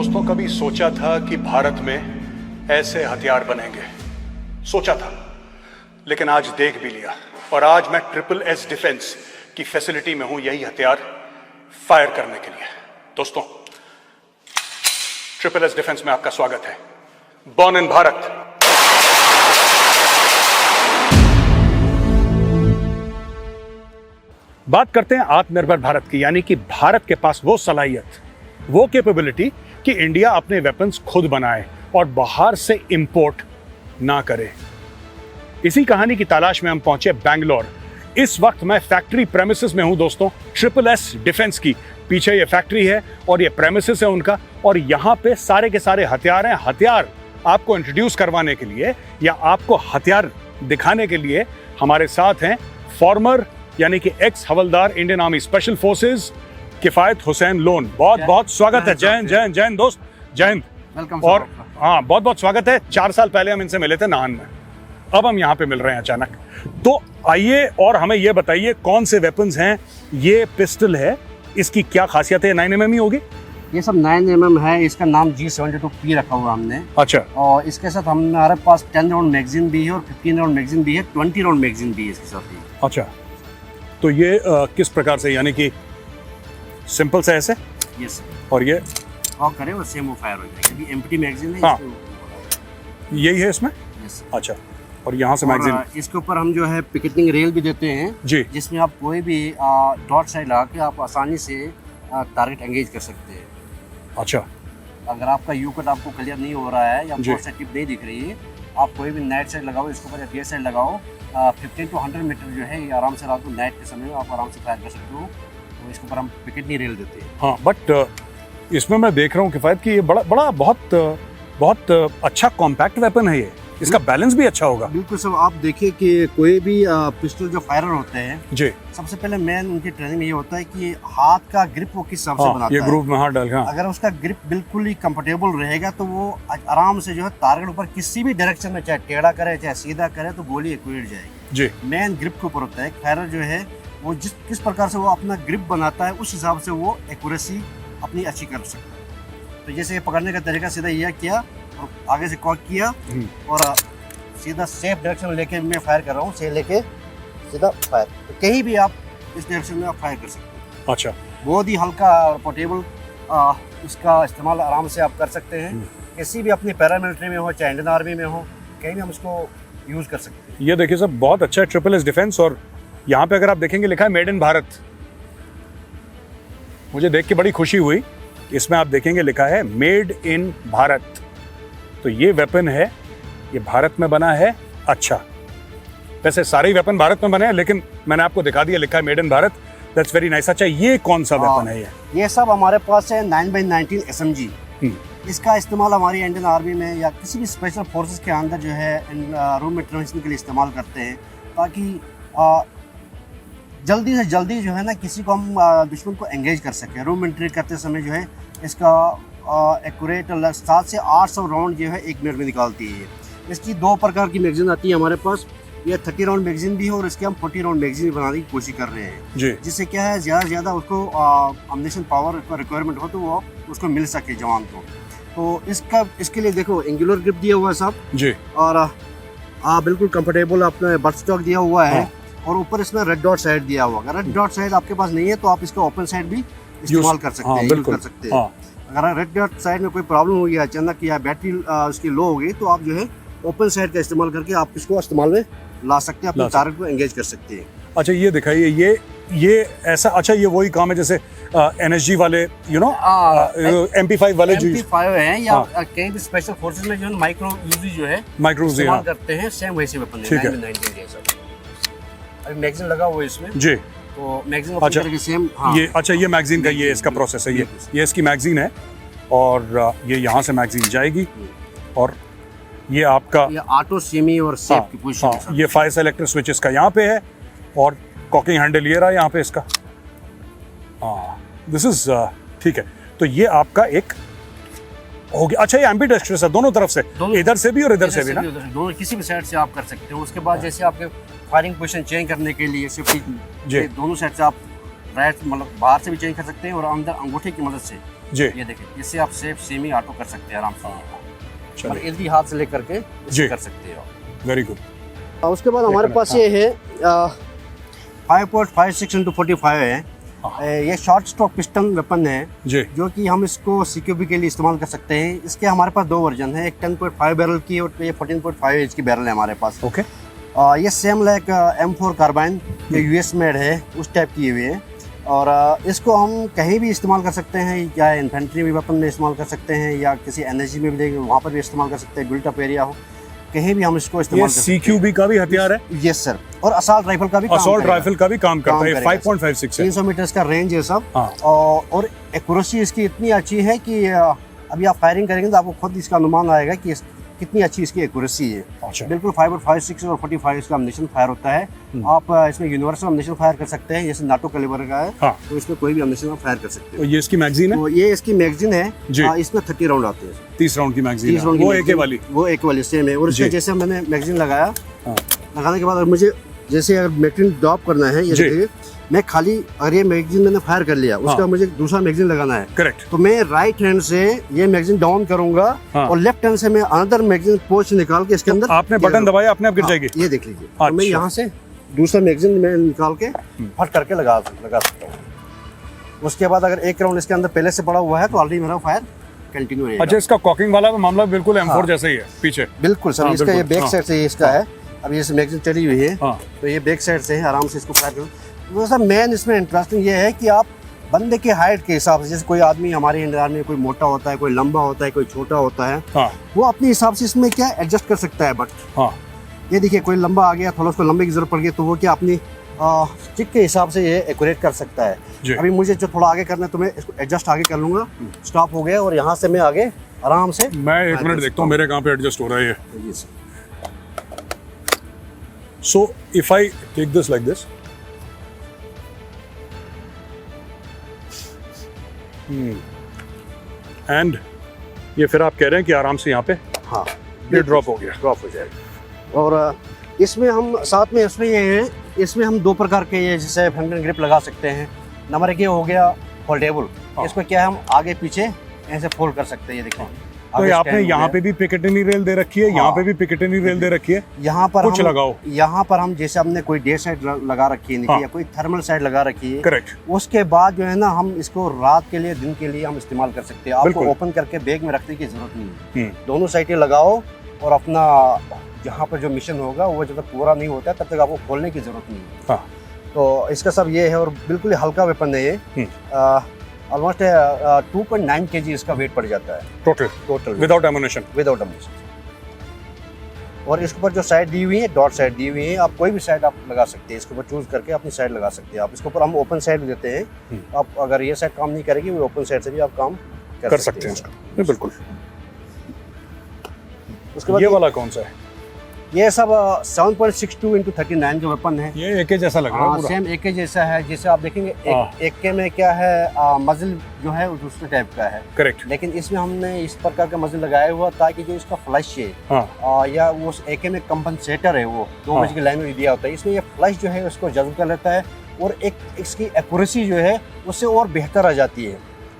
दोस्तों, कभी सोचा था कि भारत में ऐसे हथियार बनेंगे? सोचा था, लेकिन आज देख भी लिया। और आज मैं SSS डिफेंस की फैसिलिटी में हूं यही हथियार फायर करने के लिए। दोस्तों, SSS डिफेंस में आपका स्वागत है। Born in Bharat. बात करते हैं आत्मनिर्भर भारत की, यानी कि भारत के पास वो सलाहियत, वो कैपेबिलिटी कि इंडिया अपने वेपन्स खुद बनाए और बाहर से इंपोर्ट ना करे। इसी कहानी की तलाश में हम पहुंचे बैंगलोर। इस वक्त मैं फैक्ट्री प्रेमिसेस में हूं दोस्तों, SSS डिफेंस की। पीछे ये फैक्ट्री है और ये प्रेमिसेस है उनका, और यहां पे सारे के सारे हथियार हैं। हथियार आपको इंट्रोड्यूस करवाने के लिए या आपको हथियार दिखाने के लिए हमारे साथ हैं फॉर्मर यानी कि एक्स हवलदार इंडियन आर्मी स्पेशल फोर्सेस किफायत हुसैन लोन। बहुत बहुत स्वागत है। जय हिंद, जय हिंद, जय हिंद दोस्त, जय हिंद। और हाँ, बहुत बहुत स्वागत है। 4 साल पहले हम इनसे मिले थे नाहन में, अब हम यहाँ पे मिल रहे हैं अचानक। तो आइए और हमें ये बताइए कौन से वेपन्स हैं। ये पिस्टल है, इसकी क्या खासियत है? 9mm ही होगी? ये सब 9mm है। इसका नाम G72P रखा हुआ हमने। अच्छा। और इसके साथ हमारे पास 10 राउंड मैगजीन भी है और 15 राउंड मैगजीन भी है, 20 राउंड मैगजीन भी है इसके साथ ही। अच्छा, तो ये किस प्रकार से, यानी कि सिंपल से ऐसे? यस। और ये और करें वो सेम वो फायर हो जाएगा। अभी एम्प्टी मैगजीन है। हाँ, यही है इसमें? यस। अच्छा, और यहाँ से मैगजीन। इसके ऊपर हम जो है पिकेटिंग रेल भी देते हैं जी, जिसमें आप कोई भी डॉट साइड लगा के आप आसानी से टारगेट एंगेज कर सकते हैं। अच्छा। अगर आपका यू कट आपको क्लियर नहीं हो रहा है या डॉट साइड टिप नहीं दिख रही है, आप कोई भी नाइट साइड लगाओ इसके ऊपर या डे साइड लगाओ। 50 to 100 मीटर जो है ये आराम से रात को नाइट के समय आप आराम से फायर कर सकते हो। तो इसके ऊपर हम पिकेट नहीं रेल देते हैं। हाँ, बट इसमें मैं देख रहा हूँ किफायत कि ये बड़ा बहुत अच्छा कॉम्पैक्ट वेपन है ये। इसका बैलेंस भी अच्छा होगा। बिल्कुल सर, आप देखिए कि कोई भी पिस्टल जो फायरर होते हैं जी, सबसे पहले मेन उनकी ट्रेनिंग में ये होता है कि हाथ का ग्रिप वो किस हिसाब से बनाता है। ये ग्रुप में हाथ डाल। हाँ। अगर उसका ग्रिप बिल्कुल ही कंफर्टेबल रहेगा तो वो आराम से जो है टारगेट ऊपर किसी भी डायरेक्शन में, चाहे टेढ़ा करे चाहे सीधा करे, तो गोली एक्यूरेट जाएगी। जी, मेन ग्रिप के ऊपर होता है। फायरर जो है वो किस प्रकार से वो अपना ग्रिप बनाता है, उस हिसाब से वो एक्यूरेसी अपनी अच्छी कर सकता है। तो जैसे पकड़ने का तरीका सीधा यह किया और आगे से कॉक किया और सीधा सेफ डायरेक्शन लेके मैं फायर कर रहा हूँ, से लेके सीधा फायर। तो कहीं भी आप इस डायरेक्शन में आप फायर कर सकते हैं। अच्छा, बहुत ही हल्का और पोर्टेबल इसका इस्तेमाल आराम से आप कर सकते हैं। किसी भी अपनी पैरामिलिट्री में हो चाहे इंडियन आर्मी में हो, कहीं भी हम इसको यूज कर सकते हैं। ये देखिए सब बहुत अच्छा है SSS डिफेंस। और यहाँ पे अगर आप देखेंगे लिखा है मेड इन भारत। मुझे देख के बड़ी खुशी हुई। इसमें आप देखेंगे लिखा है मेड इन भारत। तो ये वेपन है, ये भारत में बना है। अच्छा, वैसे सारे ही वेपन भारत में बने हैं, लेकिन मैंने आपको दिखा दिया लिखा है made in Bharat. That's very nice. अच्छा, ये कौन सा वेपन है? ये सब हमारे पास है 9x19 SMG। इसका इस्तेमाल हमारी इंडियन आर्मी में या किसी भी स्पेशल फोर्सेस के अंदर जो है रूम इंटरवेंशन के लिए इस्तेमाल करते हैं, ताकि जल्दी से जल्दी जो है ना किसी को हम दुश्मन को एंगेज कर सकें। रूम एंट्री करते समय जो है इसका एक्यूरेट 700 से 800 राउंड जो है 1 मिनट में निकालती है। इसकी 2 प्रकार की मैगजीन आती है हमारे पास। ये 30 राउंड मैगजीन भी है और इसके हम 40 राउंड मैगजीन बनाने की कोशिश कर रहे हैं, जिससे क्या है ज़्यादा से ज़्यादा उसको अम्युनिशन पावर का रिक्वायरमेंट हो तो वो उसको मिल सके जवान को। तो इसके लिए देखो एंगुलर ग्रिप दिया हुआ है साहब जी, और बिल्कुल कंफर्टेबल अपना बट स्टॉक दिया हुआ है। और ऊपर इसमें रेड डॉट साइड दिया हुआ है। रेड डॉट साइड आपके पास नहीं है तो आप इसका ओपन साइड भी इस्तेमाल कर सकते हैं, यूज कर सकते हैं। अगर रेड डॉट साइड में कोई प्रॉब्लम हो गया अचानक या बैटरी उसकी लो हो गई, तो आप जो है ओपन साइड का इस्तेमाल करके आप इसको इस्तेमाल में ला सकते हैं, अपने टारगेट को एंगेज कर सकते हैं। अच्छा, ये दिखाइए, ये ऐसा। अच्छा, ये वही काम है जैसे NSG वाले, MP5 वाले जो MP5 है या कहीं भी स्पेशल फोर्सेस में जो माइक्रो यूजी जो है इस्तेमाल करते हैं, सेम वैसे वेपन है। 9x19 जैसा अभी मैगजीन लगा हुआ है इसमें जी। तो मैगजीन अच्छा सेम। ये अच्छा, ये मैगजीन का ये इसका प्रोसेस है। ये इसकी मैगजीन है और ये यहाँ से मैगजीन जाएगी और ये आपका ऑटो सेमी और सेफ की पोजीशन। ये फायर सेलेक्टर स्विच इसका यहाँ पे है और कॉकिंग हैंडल ये रहा यहाँ पे इसका। दिस इज ठीक है। तो ये आपका एक हो गया। अच्छा, ये एम्बीडेक्स्ट्रस है दोनों तरफ से, इधर से भी और इधर से भी ना? दोनों किसी भी साइड से आप कर सकते हो। उसके बाद जैसे आपके फायरिंग पोजीशन चेंज करने के लिए सेफ्टी दोनों साइड से आप राइट मतलब बाहर से भी चेंज कर सकते हैं और अंदर अंगूठे की मदद से जी ये देखिए, इससे आप सेफ सेमी ऑटो कर सकते हैं आराम से, और चलिए इजी हाथ से लेकर के जी। कर सकते हो। Very good. उसके बाद हमारे पास ये है 5.56x45 है। ये शॉर्ट स्ट्रोक पिस्टन वेपन है जी जो कि हम इसको सीक्यूबी के लिए इस्तेमाल कर सकते हैं। इसके हमारे पास दो वर्जन है, एक 10.5 बैरल की और ये 14.5 इंच की बैरल है हमारे पास। ओके। ये सेम लाइक M4 कार्बाइन जो US मेड है उस टाइप की हुई है, और इसको हम कहीं भी इस्तेमाल कर सकते हैं, या इन्फेंट्री में वेपन में इस्तेमाल कर सकते हैं, या किसी एनर्जी में भी देंगे वहाँ पर भी इस्तेमाल कर सकते हैं, बिल्ट अप एरिया हो, कहीं भी हम इसको इस्तेमाल ये कर सकते हैं। CQB का भी हथियार है? यस सर, और असॉल्ट राइफल का भी असॉल्ट राइफल का भी काम करता है। 5.56 है, 300 मीटर्स का रेंज है सब। हाँ। और एक्यूरेसी इसकी इतनी अच्छी है कि अभी आप फायरिंग करेंगे तो आपको खुद इसका अनुमान आएगा कि कितनी अच्छी इसकी एक्यूरेसी है। अच्छा। बिल्कुल 5.56 और 45 इसका अम्युनिशन फायर होता है। आप इसमें यूनिवर्सल अम्युनिशन फायर कर सकते हैं, जैसे नाटो कैलिबर का है। हाँ। तो इसमें कोई भी अम्युनिशन फायर कर सकते तो हैं। ये इसकी मैगजीन है? तो ये इसकी मैगजीन है जी। इसमें 30 राउंड आते हैं। 30 राउंड की मैगजीन 30 है। राउंड की वो मैगजीन, AK वाली? वो AK वाली सेम है। और इसका जी। जैसे मैंने मैगजीन लगाया, हाँ। लगाने के बाद अगर मुझे जैसे अगर मैगजीन ड्रॉप करना है, ये जी। देखिए, मैं खाली अगर ये मैगजीन मैंने फायर कर लिया, उसका हाँ। मुझे दूसरा मैगजीन लगाना है, करेक्ट। तो मैं राइट हैंड से ये मैगजीन डाउन करूंगा, हाँ। और लेफ्ट हैंड से मैं अनदर मैगजीन पोस्ट निकाल के इसके अंदर आपने बटन दबाया, अपने आप गिर जाएगी? ये देख लीजिए। तो मैं अच्छा। यहाँ से दूसरा मैगजीन मैं निकाल के फट करके लगा सकता हूँ। उसके बाद अगर एक राउंड इसके अंदर पहले से पड़ा हुआ है तो ऑलरेडी मेरा फायर कंटिन्यू रहेगा। अच्छा, इसका कॉकिंग वाला मामला बिल्कुल M4 हाँ। जैसा ही है पीछे? बिल्कुल सर। हाँ, इसका ये बिल्कुल। बैक हाँ। साइड से इसका है, अब ये मैगजीन चली हुई है, हाँ। तो ये बैक साइड से है, आराम से इसको फायर करो। तो सर मेन इसमें इंटरेस्टिंग ये है कि आप बंदे के हाइट के हिसाब से, जैसे कोई आदमी हमारे इंडिया में कोई मोटा होता है, कोई लंबा होता है, कोई छोटा होता है, हाँ। वो अपने हिसाब से इसमें क्या एडजस्ट कर सकता है। बट हाँ। ये देखिए, कोई लंबा आ गया, थोड़ा उसको लंबे की जरूरत पड़ गई, तो वो क्या अपनी स्टिक के हिसाब से ये एक्यूरेट कर सकता है। जी। अभी मुझे जो थोड़ा आगे करना है तो मैं इसको एडजस्ट आगे कर लूंगा, स्टॉप हो गया, और यहाँ से मैं आगे आराम से। मैं 1 मिनट देखता हूँ मेरे कहाँ पे एडजस्ट हो रहा है ये। जी sir. So if I take this like this, and ये फिर आप कह रहे हैं कि आराम से यहाँ पे हाँ, ये ड्रॉप हो गया। ड्रॉप हो जाएगा। और इसमें हम साथ में इसमें ये है, इसमें हम दो प्रकार के ये जैसे हैंडल ग्रिप लगा सकते हैं। नंबर एक ये हो गया फोल्डेबल, हाँ। इसमें क्या है हम आगे पीछे ऐसे फोल्ड कर सकते हैं। ये देखिए, तो ये आपने यहाँ पे भी पिकेटिनी रेल दे रखी है, यहाँ हाँ। पे भी पिकेटिनी रेल दे रखी है। यहाँ पर कुछ हम लगाओ। यहाँ पर हम जैसे हमने कोई डे साइड लगा रखी है नीचे, हाँ। या कोई थर्मल साइड लगा रखी है, करेक्ट। उसके बाद जो है ना हम इसको रात के लिए, दिन के लिए हम इस्तेमाल कर सकते हैं। आपको बिल्कुल। ओपन करके बैग में रखने की जरूरत नहीं है। दोनों साइडें लगाओ, और अपना जहाँ पर जो मिशन होगा वो जब तक पूरा नहीं होता है तब तक आपको खोलने की जरूरत नहीं है। हाँ। तो इसका सब ये है, और बिल्कुल ही हल्का वेपन है ये। ऑलमोस्ट 2.9 kg इसका वेट पड़ जाता है total without ammunition. Without ammunition. और इसके ऊपर जो साइड दी हुई है, डॉट साइड दी हुई है, आप कोई भी साइड आप लगा सकते हैं। इसके ऊपर चूज करके अपनी साइड लगा सकते हैं आप। इसके ऊपर हम ओपन साइड देते हैं। आप अगर ये साइड काम नहीं करेगी, वो ओपन साइड से भी आप काम कर सकते हैं इसका। बिल्कुल। उसके बाद ये वाला कौन सा है? ये सब 7.62 into 39 जो वेपन है, ये AK जैसा लग रहा है पूरा। सेम AK जैसा है। जैसे आप देखेंगे AK में क्या है, मजल जो है वो दूसरे टाइप का है। करेक्ट। लेकिन इसमें हमने इस प्रकार का मजल लगाया हुआ ताकि जो इसका फ्लश है, हाँ। या वो AK में कंपनसेटर है, वो 2 बजे की लाइन में दिया होता है। इसमें ये फ्लश जो है उसको जज्ब कर लेता है, और एक इसकी एक्यूरेसी जो है उससे और बेहतर आ जाती है।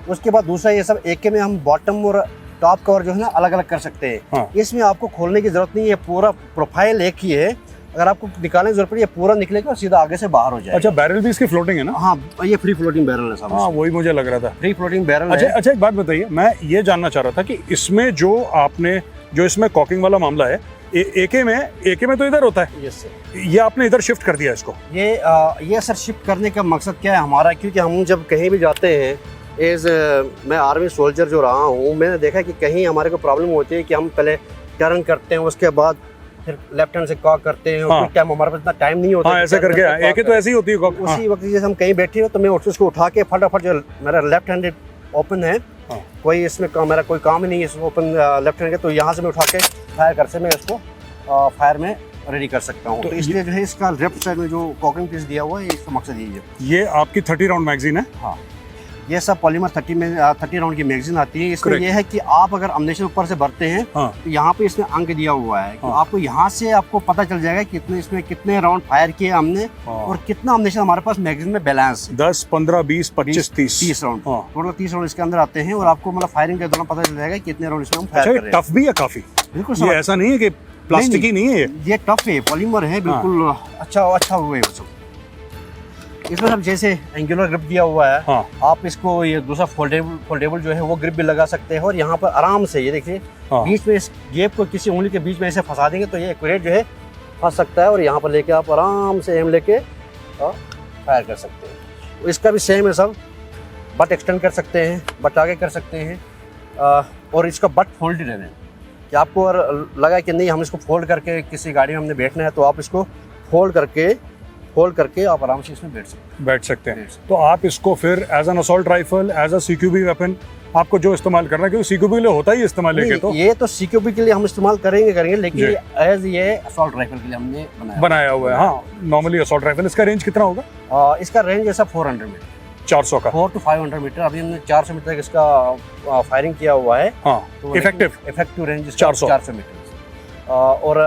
उसके बाद दूसरा, ये सब AK में हम बॉटम और टॉप कवर जो है ना अलग अलग कर सकते हैं। हाँ। इसमें आपको खोलने की जरूरत नहीं है, पूरा प्रोफाइल एक ही है। अगर आपको निकालने की जरूरत पड़ी, ये पूरा निकलेगा और सीधा आगे से बाहर हो जाएगा। अच्छा, बैरल भी इसकी फ्लोटिंग है ना? हाँ, ये फ्री फ्लोटिंग बैरल है साहब। हाँ, वही मुझे लग रहा था। फ्री फ्लोटिंग बैरल अच्छा है। अच्छा, एक बात बताइए, मैं ये जानना चाह रहा था कि इसमें जो आपने जो इसमें कॉकिंग वाला मामला है, AK में तो इधर होता है। Yes sir. ये आपने इधर शिफ्ट कर दिया इसको? ये सर शिफ्ट करने का मकसद क्या है हमारा, क्योंकि हम जब कहीं भी जाते हैं, मैं आर्मी सोल्जर जो रहा हूँ, मैंने देखा कि कहीं हमारे को प्रॉब्लम होती है कि हम पहले टर्न करते हैं, उसके बाद फिर लेफ्ट हैंड से कॉक करते हैं। हाँ। कुछ टाइम हमारे पास इतना टाइम नहीं होता। हाँ, ऐसे करके AK तो ऐसी ही होती है कॉक। उसी वक्त जैसे हम कहीं बैठे हो तो मैं उसको उठा के फटाफट, जो मेरा लेफ्ट हैंडेड ओपन है, हाँ। कोई इसमें मेरा कोई काम ही नहीं है ओपन लेफ्ट हैंड के, तो यहाँ से मैं उठा के फायर कर से मैं इसको फायर में रेडी कर सकता हूँ। तो इसलिए जो है इसका लेफ्ट साइड में जो कॉकिंग पीस दिया हुआ है, इसका मकसद यही है। ये आपकी 30 राउंड मैगजीन है? हाँ। ये सब पॉलीमर 30 राउंड की मैगजीन आती है। इसमें Correct. ये है कि आप अगर अम्यूनिशन ऊपर से भरते हैं हाँ। तो यहाँ पे इसमें अंक दिया हुआ है कि हाँ। आपको यहाँ से आपको पता चल जाएगा कितने इसमें कितने राउंड फायर किए हमने हाँ। और कितना अम्यूनिशन हमारे पास मैगजीन में बैलेंस है। 10, 15, 20, 25, 30 30 राउंड हाँ। टोटल 30 राउंड इसके अंदर आते हैं और आपको मतलब फायरिंग के दौरान पता चल जाएगा कितने राउंड इसमें हम फायर अच्छा, कर ये रहे हैं। टफ भी है काफी, बिल्कुल ये ऐसा नहीं है कि प्लास्टिक ही नहीं है ये टफ है, पॉलीमर है बिल्कुल। अच्छा हुआ है वो सब। इसमें सब जैसे एंगुलर ग्रिप दिया हुआ है। हाँ। आप इसको ये दूसरा फोल्डेबल जो है वो ग्रिप भी लगा सकते हैं और यहाँ पर आराम से ये देखिए हाँ। बीच में इस गेप को किसी उंगली के बीच में ऐसे फंसा देंगे तो ये एक्यूरेट जो है फंस सकता है और यहाँ पर लेके आप आराम से एम लेके फायर कर सकते हैं। इसका भी सेम है सब, बट एक्सटेंड कर सकते हैं, बट आगे कर सकते हैं और इसका बट फोल्डेड है कि आपको अगर लगा कि नहीं हम इसको फोल्ड करके किसी गाड़ी में हमने बैठना है तो आप इसको फोल्ड करके आप आराम से इसमें बैठ सकते हैं। तो आप इसको फिर as an assault rifle, as a CQB weapon आपको जो इस्तेमाल करना है, क्योंकि सीक्यूबी के लिए होता ही इस्तेमाल लेके तो ये तो सीक्यूबी के लिए हम इस्तेमाल करेंगे लेकिन एज ये असॉल्ट राइफल के लिए हमने बनाया हुआ है। हाँ, नॉर्मली असॉल्ट राइफल। इसका रेंज कितना होगा? इसका रेंज ऐसा 400 मीटर, 400 का, 4 to 500 मीटर। अभी हमने 400 मीटर तक इसका फायरिंग किया हुआ है। हाँ, तो इफेक्टिव रेंज 400 मीटर। और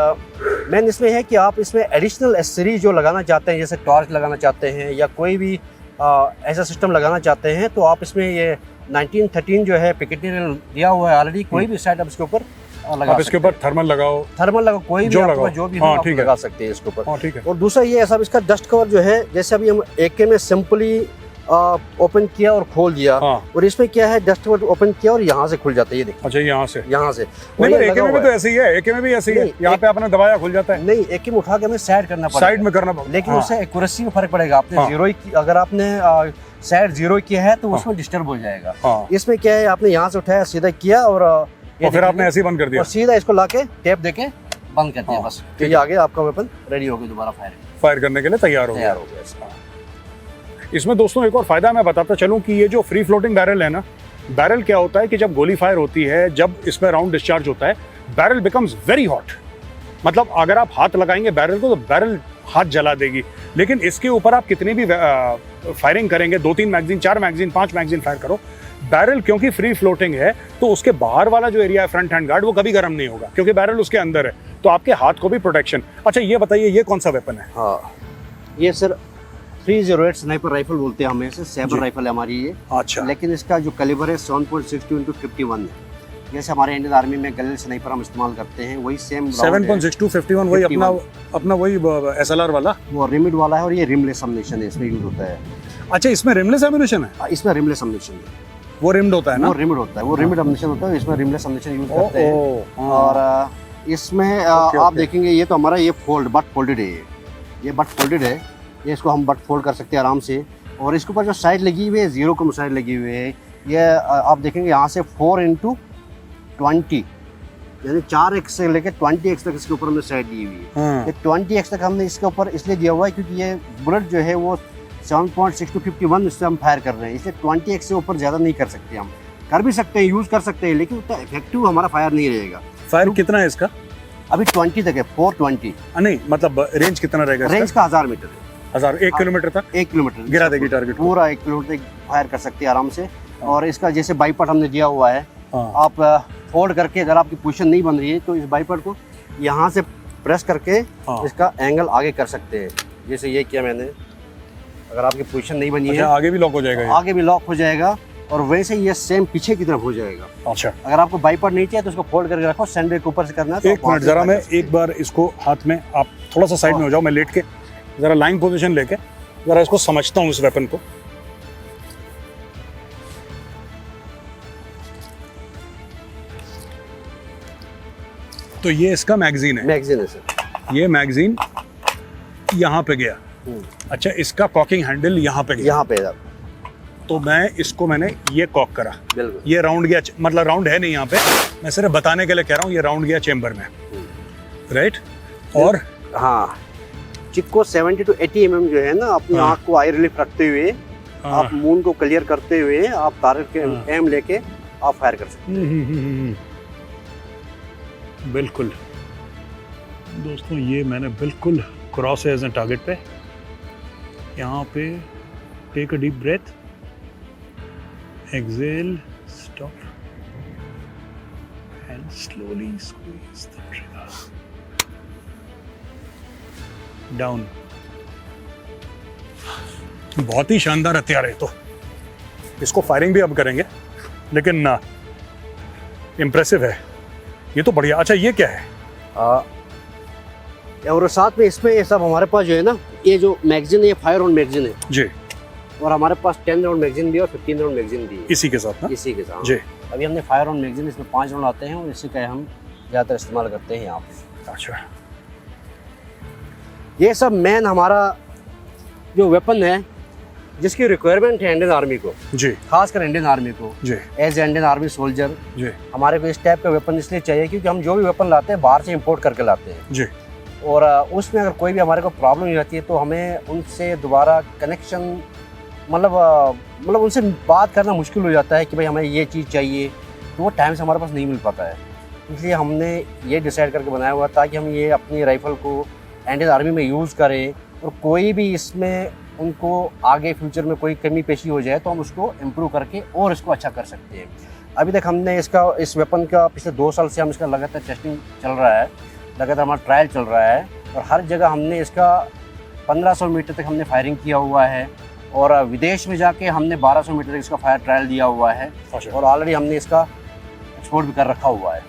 मेन इसमें है कि आप इसमें एडिशनल एक्सेसरीज जो लगाना चाहते हैं, जैसे टॉर्च लगाना चाहते हैं या कोई भी ऐसा सिस्टम लगाना चाहते हैं तो आप इसमें ये 1913 जो है पिकेटिंग दिया हुआ है ऑलरेडी। कोई भी साइड आप इसके ऊपर लगा, आप इसके ऊपर थर्मल लगाओ, कोई भी लगाओ, जो भी हाँ, आप ठीक है, लगा सकते हैं इसके ऊपर। हाँ, ठीक है। और दूसरा ये ऐसा इसका डस्ट कवर जो है, जैसे अभी हम AK में सिंपली ओपन किया और खोल दिया, हाँ। और इसमें क्या है डस्ट कवर ओपन किया और यहाँ से खुल जाता है। ये देखिए, अच्छा, यहाँ से नहीं, AK में भी तो ऐसे ही है, AK में भी ऐसे ही है, यहाँ पे आपने दबाया खुल जाता है। नहीं, AK में उठा के हमें साइड करना पड़ेगा, साइड में करना पड़ेगा, लेकिन उससे एक्यूरेसी में फर्क पड़ेगा। आपने जीरो अगर आपने साइड जीरो किया है तो उसमें डिस्टर्ब हो जाएगा। इसमें क्या है, आपने यहाँ से उठाया, सीधा किया और फिर आपने ऐसे ही बंद कर दिया और सीधा इसको लाके टेप देके बंद कर दिया, बस। तो ये आगे आपका वेपन रेडी हो गया, दोबारा फायर करने के लिए तैयार हो गया। इसका इसमें दोस्तों एक और फायदा मैं बताता चलूं कि ये जो फ्री फ्लोटिंग बैरल है ना, बैरल क्या होता है कि जब गोली फायर होती है, जब इसमें राउंड डिस्चार्ज होता है, बैरल बिकम्स वेरी हॉट। मतलब अगर आप हाथ लगाएंगे बैरल को तो बैरल हाथ जला देगी। लेकिन इसके ऊपर आप कितनी भी फायरिंग करेंगे, 2-3 मैगजीन, 4 मैगजीन, 5 मैगजीन फायर करो, बैरल क्योंकि फ्री फ्लोटिंग है तो उसके बाहर वाला जो एरिया है फ्रंट हैंड गार्ड वो कभी गर्म नहीं होगा, क्योंकि बैरल उसके अंदर है, तो आपके हाथ को भी प्रोटेक्शन। अच्छा, ये बताइए ये कौन सा वेपन है? हाँ, ये सर 308 स्नाइपर राइफल बोलते हैं हमें इसे, सैबर राइफल है हमारी ये। अच्छा, लेकिन इसका जो कैलिबर है 7.62x51 है। जैसे हमारे इंडियन आर्मी में गैलेल स्नाइपर हम इस्तेमाल करते हैं, वही सेम 7.62-51 वही अपना वही SLR वाला, वो रिमिड वाला है और ये रिमलेस अम्यूनिशन है, इसमें यूज होता है। अच्छा, इसमें रिमलेस एम्यूनिशन है? इसमें रिमलेस अम्यूनिशन है, वो रिम्ड होता है ना? वो रिमिड होता है, वो रिमिड अम्यूनिशन होता है, इसमें रिमलेस अम्यूनिशन यूज करते हैं। और इसमें आप देखेंगे ये तो हमारा ये बट फोल्डेड है, ये बट फोल्डेड है, ये इसको हम बट फोल्ड कर सकते हैं आराम से। और इसके ऊपर जो साइड लगी हुई है, जीरो कम साइड लगी हुई है, ये आप देखेंगे यहाँ से 4x20 यानी 4x से लेकर 20x तक इसके ऊपर हमने साइड दी हुई है। ये 20x तक हमने इसके ऊपर इसलिए दिया हुआ है क्योंकि ये बुलेट जो है वो 7.6251 इससे हम फायर कर रहे हैं, इसलिए 20x से ऊपर ज़्यादा नहीं कर सकते। हम कर भी सकते हैं, यूज़ कर सकते हैं, लेकिन उतना इफेक्टिव हमारा फायर नहीं रहेगा। फायर कितना है इसका? अभी 20 तक है, 420। नहीं, मतलब रेंज कितना रहेगा? रेंज का 1000 मीटर है। 1 किलोमीटर तक? 1 किलोमीटर गिरा देगी टारगेट, पूरा 1 किलोमीटर तक फायर कर सकते हैं आराम से। और इसका जैसे बाईपार्ट हमने दिया हुआ है, आप फोल्ड करके अगर आपकी पोजीशन नहीं बन रही है तो इस बाईपार्ट को यहाँ से प्रेस करके इसका एंगल आगे कर सकते हैं। जैसे ये किया मैंने, अगर आपकी पोजीशन नहीं बनी है आगे भी लॉक हो जाएगा, आगे भी लॉक हो जाएगा और वैसे ही ये सेम पीछे की तरफ हो जाएगा। अच्छा, अगर आपको बाईपार्ट नहीं चाहिए तो इसको फोल्ड करके रखो, सैंडविच के ऊपर से करना है। एक मिनट जरा, मैं एक बार इसको हाथ में, आप थोड़ा सा साइड में हो जाओ, मैं लेट के जरा लाइन पोजीशन लेके जरा इसको समझता हूँ इस वेपन को। तो ये इसका मैगजीन है? मैगजीन है सर। ये मैगजीन यहाँ पे गया। अच्छा, इसका कॉकिंग हैंडल यहाँ पे गया? यहाँ पे। तो मैंने ये कॉक करा, बिल्कुल ये राउंड गया, मतलब राउंड है नहीं यहाँ पे, मैं सिर्फ बताने के लिए कह रहा हूँ, ये राउंड गया चेम्बर में, राइट? और हाँ, चिप को 70 to 80 mm जो है ना, अपनी आँख को आई रिलीफ रखते हुए, आप मून को क्लियर करते हुए आप टारगेट के एम लेके आप फायर कर सकते हैं। बिल्कुल दोस्तों, ये मैंने बिल्कुल क्रॉस है टारगेट पे। यहाँ पे take a deep breath Exhale, stop, and slowly squeeze the trigger. Down. बहुत ही शानदार हथियार है तो इसको फायरिंग भी अब करेंगे, लेकिन इम्प्रेसिव है ये तो बढ़िया। अच्छा ये क्या है? और साथ में इसमें ये सब हमारे पास जो है ना, ये जो मैगजीन है ये 5 राउंड मैगजीन है जी, और हमारे पास 10 राउंड मैगजीन भी है और 15 राउंड मैगजीन भी है इसी के साथ ना? इसी के साथ जी। अभी हमने 5 राउंड मैगजीन, इसमें 5 राउंड आते हैं और इसी का हम ज़्यादातर इस्तेमाल करते हैं यहाँ पे। अच्छा, ये सब मेन हमारा जो वेपन है जिसकी रिक्वायरमेंट है इंडियन आर्मी को, जी खासकर इंडियन आर्मी को, जी एज इंडियन आर्मी सोल्जर जी हमारे को इस टाइप का वेपन इसलिए चाहिए क्योंकि हम जो भी वेपन लाते हैं बाहर से इंपोर्ट करके लाते हैं जी। और उसमें अगर कोई भी हमारे को प्रॉब्लम नहीं रहती है तो हमें उनसे दोबारा कनेक्शन मतलब उनसे बात करना मुश्किल हो जाता है कि भाई हमें ये चीज़ चाहिए, तो वो टाइम से हमारे पास नहीं मिल पाता है। इसलिए हमने ये डिसाइड करके बनाया हुआ ताकि हम ये अपनी राइफ़ल को इंडियन आर्मी में यूज़ करें और कोई भी इसमें उनको आगे फ्यूचर में कोई कमी पेशी हो जाए तो हम उसको इम्प्रूव करके और इसको अच्छा कर सकते हैं। अभी तक हमने इस वेपन का पिछले 2 साल से हम इसका लगातार टेस्टिंग चल रहा है, लगातार हमारा ट्रायल चल रहा है और हर जगह हमने इसका 1500 मीटर तक हमने फायरिंग किया हुआ है और विदेश में जाके हमने 1200 मीटर तक इसका फायर ट्रायल दिया हुआ है और ऑलरेडी हमने इसका एक्सपोर्ट भी कर रखा हुआ है।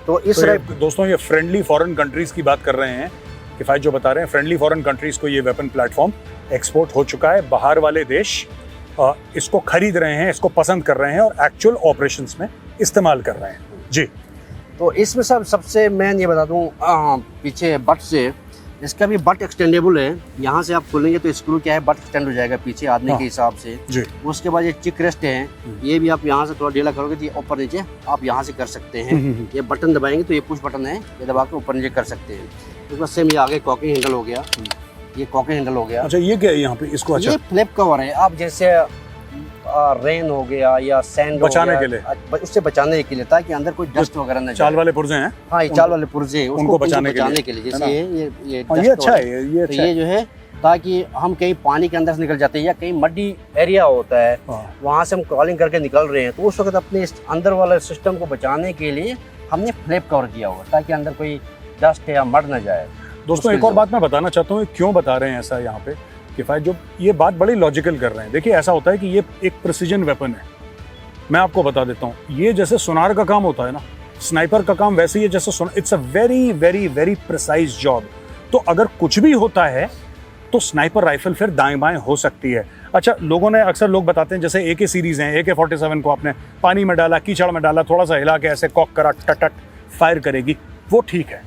तो इस दोस्तों ये फ्रेंडली फॉरेन कंट्रीज़ की बात कर रहे हैं, किफ़ायत जो बता रहे हैं फ्रेंडली फॉरेन कंट्रीज़ को ये वेपन प्लेटफॉर्म एक्सपोर्ट हो चुका है। बाहर वाले देश इसको खरीद रहे हैं, इसको पसंद कर रहे हैं और एक्चुअल ऑपरेशंस में इस्तेमाल कर रहे हैं जी। तो इसमें सबसे मेन ये बता दूँ, पीछे बट से इसका भी बट एक्सटेंडेबल है। यहाँ से आप खोलेंगे तो स्क्रू क्या है बट एक्सटेंड हो जाएगा पीछे आदमी के हिसाब से जी। उसके बाद ये चिक रेस्ट है, ये भी आप यहाँ से थोड़ा ढीला करोगे तो ये ऊपर नीचे आप यहाँ से कर सकते हैं। ये बटन दबाएंगे तो ये पुश बटन है, ये दबा के ऊपर नीचे कर सकते हैं। उसके बाद सेम ये आगे कॉकिंग हैंडल हो गया, ये कॉकिंग हैंडल हो गया। अच्छा ये क्या है यहाँ पे इसको? अच्छा ये फ्लिप कवर है, आप जैसे रेन हो गया या सैंड बचाने के लिए, उससे बचाने के लिए ताकि अंदर कोई डस्ट वगैरह न जाए। चाल वाले पुर्जे हैं? हाँ ये चाल वाले पुर्जे उनको बचाने के लिए जैसे ये अच्छा है ये तो ये जो है ताकि हम कहीं पानी के अंदर से निकल जाते हैं या कहीं मड्डी एरिया होता है वहाँ से हम क्रॉलिंग करके निकल रहे हैं तो उस वक्त अपने अंदर वाले सिस्टम को बचाने के लिए हमने फ्लिप कवर किया हुआ ताकि अंदर कोई डस्ट या मड न जाए। दोस्तों एक और बात मैं बताना चाहता हूँ, क्यों बता रहे हैं ऐसा यहाँ पे किफ़ायत जो ये बात बड़ी लॉजिकल कर रहे हैं। देखिए ऐसा होता है कि ये एक प्रिसीजन वेपन है, मैं आपको बता देता हूँ। ये जैसे सोनार का काम होता है ना, स्नाइपर का काम वैसे ही है जैसे it's a very very very precise job. तो अगर कुछ भी होता है तो स्नाइपर राइफल फिर दाएं बाएं हो सकती है। अच्छा लोगों ने अक्सर लोग बताते हैं जैसे AK सीरीज हैं, AK-47 को आपने पानी में डाला, कीचड़ में डाला, थोड़ा सा हिला के ऐसे कॉक करा, टट फायर करेगी, वो ठीक है।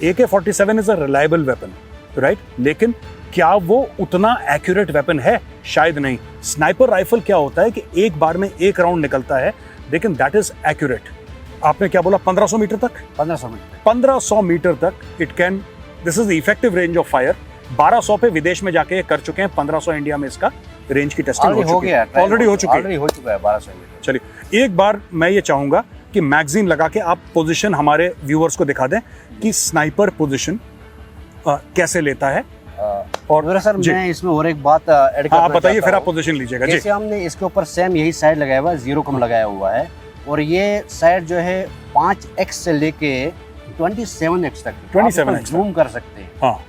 AK-47 is a reliable weapon right, लेकिन क्या वो उतना एक्यूरेट वेपन है? शायद नहीं। स्नाइपर राइफल क्या होता है कि एक बार में एक राउंड निकलता है, लेकिन दैट इज एक्यूरेट। आपने क्या बोला 1500 मीटर तक? 1500 मीटर तक it can, this is the effective range of fire. 1200 पे विदेश में जाके कर चुके हैं, 1500 इंडिया में इसका रेंज की टेस्टिंग हो चुकी है, ऑलरेडी हो चुका है 1200 मीटर। चलिए एक बार मैं ये चाहूंगा कि मैगजीन लगा के आप पोजीशन हमारे व्यूअर्स को दिखा दें कि स्नाइपर पोजीशन कैसे लेता है। और सर मैं इसमें और एक बात ऐड करना आप बताइए फिर आप पोजीशन लीजिएगा। जैसे हमने इसके ऊपर सेम यही साइड लगाया हुआ है, 0 कम लगाया हुआ है और ये साइड जो है 5x से लेके 27x तक 27x जूम कर सकते हैं। हाँ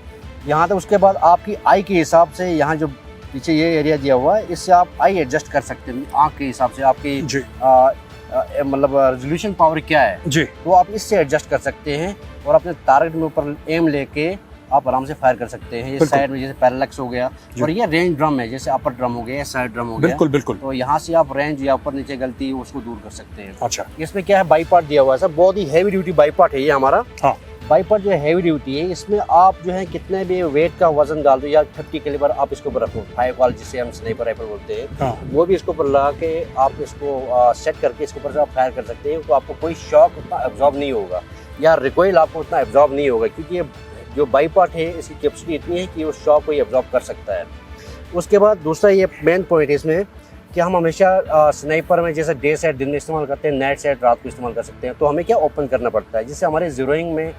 यहाँ तक उसके बाद आपकी आई के हिसाब से यहाँ जो पीछे ये एरिया दिया हुआ है इससे आप आई एडजस्ट कर सकते हैं आँख के हिसाब से, आपकी मतलब रेजोल्यूशन पावर क्या है जी, तो आप इससे एडजस्ट कर सकते हैं और अपने टारगेट में ऊपर एम लेके आप आराम से फायर कर सकते हैं। ये साइड में जैसे पैरेलक्स हो गया और ये रेंज ड्रम है, जैसे अपर ड्रम हो गया, साइड ड्रम हो गया। बिल्कुल बिल्कुल। तो यहाँ से आप रेंज या ऊपर नीचे गलती उसको दूर कर सकते हैं। अच्छा इसमें क्या है, बाईपार्ट दिया हुआ है सर, बहुत ही हैवी ड्यूटी बाईपार्ट है ये हमारा। हाँ बाईपार्ट जो है हैवी ड्यूटी है, इसमें आप जो है कितने भी वेट का वजन डाल दो या 50 कैलिबर आप इसके ऊपर रखो, 5 वाल जिसे हम स्नाइपर राइफल बोलते हैं, हाँ। वो भी इसके ऊपर लगा के आप इसको सेट करके इसके ऊपर से आप फायर कर सकते हैं। तो आपको कोई शॉक उतना एब्जॉर्ब नहीं होगा या रिकॉइल आपको उतना एब्जॉर्ब नहीं होगा, क्योंकि ये जो बाईपार्ट है इसकी कैपेसिटी इतनी है कि उस शॉक को ये एब्जॉर्ब कर सकता है। उसके बाद दूसरा ये मेन पॉइंट है इसमें कि हम हमेशा स्नाइपर में जैसे डे साइड दिन में इस्तेमाल करते हैं, नाइट साइड रात को इस्तेमाल कर सकते हैं, तो हमें क्या ओपन करना पड़ता है जिससे हमारे जीरोइंग में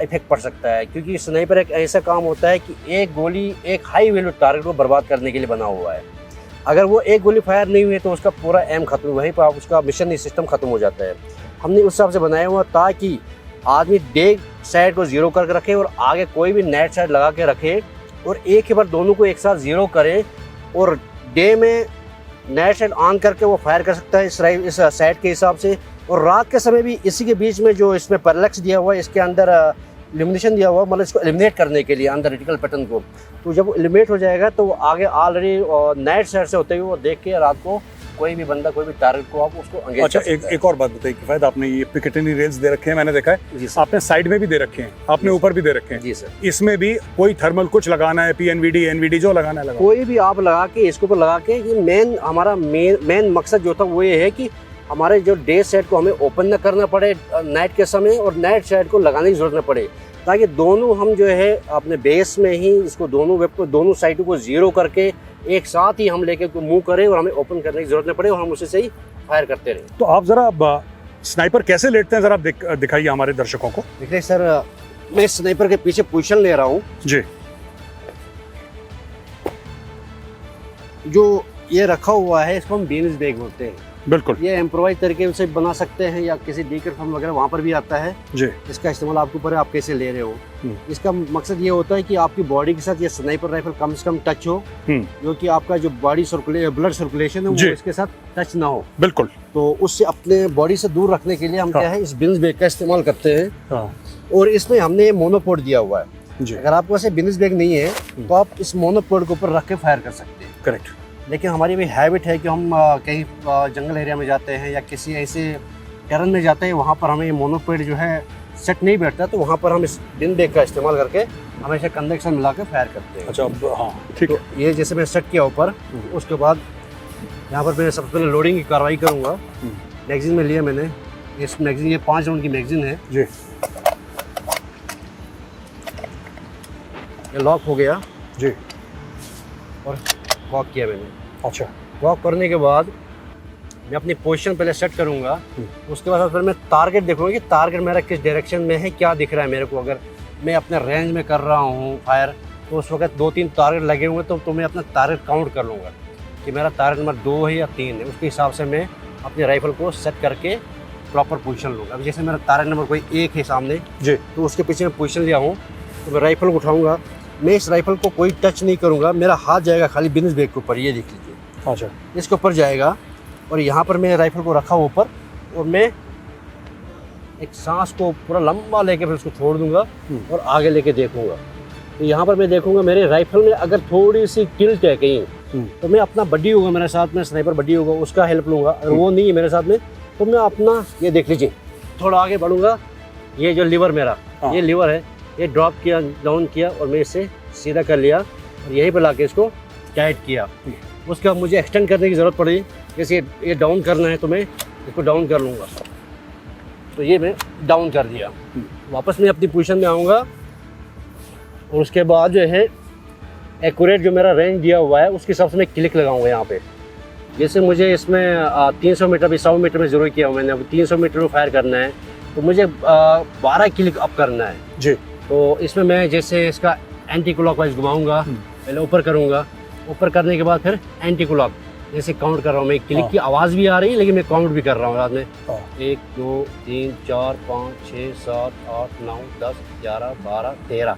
इफेक्ट पड़ सकता है, क्योंकि स्नाइपर एक ऐसा काम होता है कि एक गोली एक हाई वैल्यू टारगेट को बर्बाद करने के लिए बना हुआ है। अगर वो एक गोली फायर नहीं हुई तो उसका पूरा एम खत्म, वहीं पर उसका मिशन सिस्टम खत्म हो जाता है। हमने उस हिसाब से बनाया हुआ ताकि आदमी डे साइड को ज़ीरो करके रखे और आगे कोई भी नेट साइड लगा के रखे और एक ही बार दोनों को एक साथ ज़ीरो करें और डे में नेट साइड ऑन करके वो फायर कर सकता है इस साइड के हिसाब से, और रात के समय भी इसी के बीच में जो इसमें पैरेलैक्स दिया हुआ है, इसके अंदर एलिमिनेशन दिया हुआ, मतलब इसको एलिमिनेट करने के लिए अंदर रेटिकल पैटर्न को, तो जब वो एलिमिनेट हो जाएगा तो वो आगे ऑलरेडी नाइट साइड से होते हुए वो देख के रात को कोई भी बंदा कोई भी टारगेट को आप उसको एंगेज अच्छा, कर सकते हैं। एक और बात बताइए किफायत, आपने ये पिकेटनी रेल्स दे रखे हैं, मैंने देखा है, जी सर। आपने साइड में भी दे रखे हैं, आपने ऊपर भी दे रखे हैं। जी सर। इसमें भी कोई थर्मल कुछ लगाना है, पीएनवीडी एनवीडी जो लगाना है लगा। कोई भी आप लगा के इसके ऊपर लगा के, ये मेन मकसद जो था वो ये है कि हमारे जो डे सेट को हमें ओपन न करना पड़े नाइट के समय और नाइट साइड को लगाने की जरूरत न पड़े, ताकि दोनों हम जो है अपने बेस में ही इसको दोनों वेब को दोनों साइडों को जीरो करके एक साथ ही हम लेके मूव करें और हमें ओपन करने की जरूरत न पड़े और हम उसे से ही फायर करते रहें। तो आप जरा स्नाइपर कैसे लेटते हैं, जरा दिखाइए हमारे दर्शकों को। देखिए सर, मैं स्नाइपर के पीछे पोजीशन ले रहा हूँ। जी। जो ये रखा हुआ है इसको हम बीन्स बैग बोलते हैं। बिल्कुल। ये इम्प्रोवाइज तरीके से बना सकते हैं या किसी डीकर फॉर्म वगैरह वहाँ पर भी आता है जी। इसका इस्तेमाल आपके ऊपर है, आप कैसे ले रहे हो। इसका मकसद ये होता है कि आपकी बॉडी के साथ ये स्नाइपर राइफल कम से कम टच हो, जो कि आपका जो बॉडी ब्लड सर्कुलेशन है वो इसके साथ टच ना हो। बिल्कुल। तो उससे अपने बॉडी से दूर रखने के लिए हम क्या है इस बिन्स बैग का इस्तेमाल करते हैं। और इसमें हमने मोनोपोड दिया हुआ है। अगर आपके पास बिन्स बैग नहीं है तो आप इस मोनोपोड के ऊपर रख के फायर कर सकते हैं। करेक्ट। लेकिन हमारी भी हैबिट है कि हम कहीं जंगल एरिया में जाते हैं या किसी ऐसे टेरन में जाते हैं, वहाँ पर हमें मोनोपेड जो है सेट नहीं बैठता, तो वहाँ पर हम इस बिन बैग का इस्तेमाल करके हमेशा कंधे के साथ मिला के फायर करते हैं। अच्छा, हाँ ठीक है। तो ये जैसे मैं सेट किया ऊपर, उसके बाद यहाँ पर मैं सबसे पहले लोडिंग की कार्रवाई करूँगा। मैगजीन में लिया मैंने, इस मैगजीन ये 5 राउंड की मैगजीन है जी। ये लॉक हो गया जी और लॉक किया मैंने। अच्छा। लॉक करने के बाद मैं अपनी पोजीशन पहले सेट करूंगा, उसके बाद फिर मैं टारगेट देखूंगा कि टारगेट मेरा किस डायरेक्शन में है, क्या दिख रहा है मेरे को। अगर मैं अपने रेंज में कर रहा हूँ फायर तो उस वक्त 2-3 टारगेट लगे हुए तो मैं अपना टारगेट काउंट कर लूँगा कि मेरा टारगेट नंबर 2 है या 3 है। उसके हिसाब से मैं अपनी राइफल को सेट करके प्रॉपर पोजीशन लूँगा। अभी जैसे मेरा टारगेट नंबर कोई 1 है सामने जी, तो उसके पीछे मैं पोजीशन लिया हूँ, तो मैं राइफल को उठाऊँगा। मैं इस राइफल को कोई टच नहीं करूँगा, मेरा हाथ जाएगा खाली बिन्स बैग के ऊपर, ये देख लीजिए। अच्छा। इसके ऊपर जाएगा और यहाँ पर मैं राइफल को रखा ऊपर और मैं एक सांस को पूरा लंबा लेके फिर उसको छोड़ दूंगा और आगे लेके देखूंगा। तो यहाँ पर मैं देखूंगा मेरे राइफल में अगर थोड़ी सी टिल्ट है कहीं तो मैं अपना बड्डी होगा मेरे साथ में, स्नाइपर बड्डी होगा, उसका हेल्प लूँगा। अगर वो नहीं है मेरे साथ में तो मैं अपना, ये देख लीजिए, थोड़ा आगे बढ़ूंगा। ये जो लीवर मेरा, ये लीवर है, ये ड्रॉप किया, डाउन किया और मैं इसे सीधा कर लिया और यहीं पर लाके इसको टाइट किया। उसके बाद मुझे एक्सटेंड करने की ज़रूरत पड़ी, जैसे ये डाउन करना है तो मैं इसको डाउन कर लूँगा, तो ये मैं डाउन कर दिया। वापस मैं अपनी पोजीशन में आऊँगा और उसके बाद जो है एक्यूरेट जो मेरा रेंज दिया हुआ है उसके हिसाब से मैं क्लिक लगाऊंगा यहाँ पे। जैसे मुझे इसमें 300 मीटर भी 100 मीटर में ज़रूर किया हुआ मैंने, अब 300 मीटर में फायर करना है तो मुझे 12 क्लिक अप करना है जी। तो इसमें मैं जैसे इसका एंटी क्लॉकवाइज घुमाऊँगा, पहले ऊपर करूँगा, ऊपर करने के बाद फिर एंटी क्लॉक जैसे काउंट कर रहा हूँ मैं। क्लिक की आवाज़ भी आ रही है लेकिन मैं काउंट भी कर रहा हूँ रात में। 1 2 3 4 5 6 7 8 9 10 11 12 13।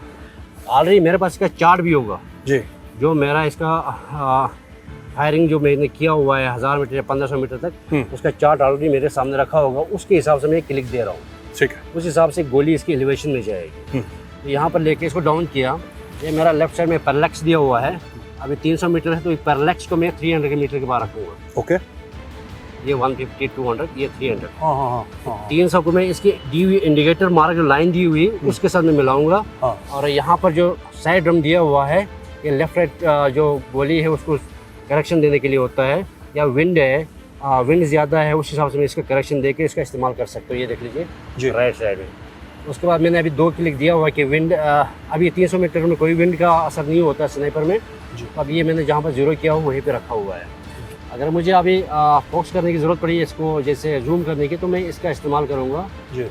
ऑलरेडी मेरे पास इसका चार्ट भी होगा जी, जो मेरा इसका फायरिंग जो मैंने किया हुआ है 1000 मीटर या 1500 मीटर तक, उसका चार्ट ऑलरेडी मेरे सामने रखा होगा। उसके हिसाब से मैं क्लिक दे रहा हूँ, ठीक है। उस हिसाब से गोली इसकी एलिवेशन में जाएगी। तो यहाँ पर लेके इसको डाउन किया। ये मेरा लेफ्ट साइड में पैरेलैक्स दिया हुआ है, अभी 300 मीटर है तो पैरेलैक्स को मैं 300 मीटर के बाद रखूँगा। ओके। ये 150 200, ये 300। हाँ। 300 को मैं इसकी दी हुई इंडिकेटर मार्क जो लाइन दी हुई उसके साथ में मिलाऊंगा। और यहाँ पर जो साइड ड्रम दिया हुआ है, ये लेफ्ट राइट जो गोली है उसको करेक्शन देने के लिए होता है, या विंड है, विंड ज़्यादा है उस हिसाब से मैं इसका करेक्शन दे के इसका इस्तेमाल कर सकता हूँ। ये देख लीजिए राइट साइड में। उसके बाद मैंने अभी 2 क्लिक दिया हुआ है कि विंड, अभी 300 मीटर में कोई विंड का असर नहीं होता स्नाइपर में। तो अब ये मैंने जहाँ पर ज़ीरो किया हो वहीं पे रखा हुआ है। अगर मुझे अभी फोकस करने की ज़रूरत पड़ी इसको जैसे जूम करने की तो मैं इसका इस्तेमाल करूँगा जी।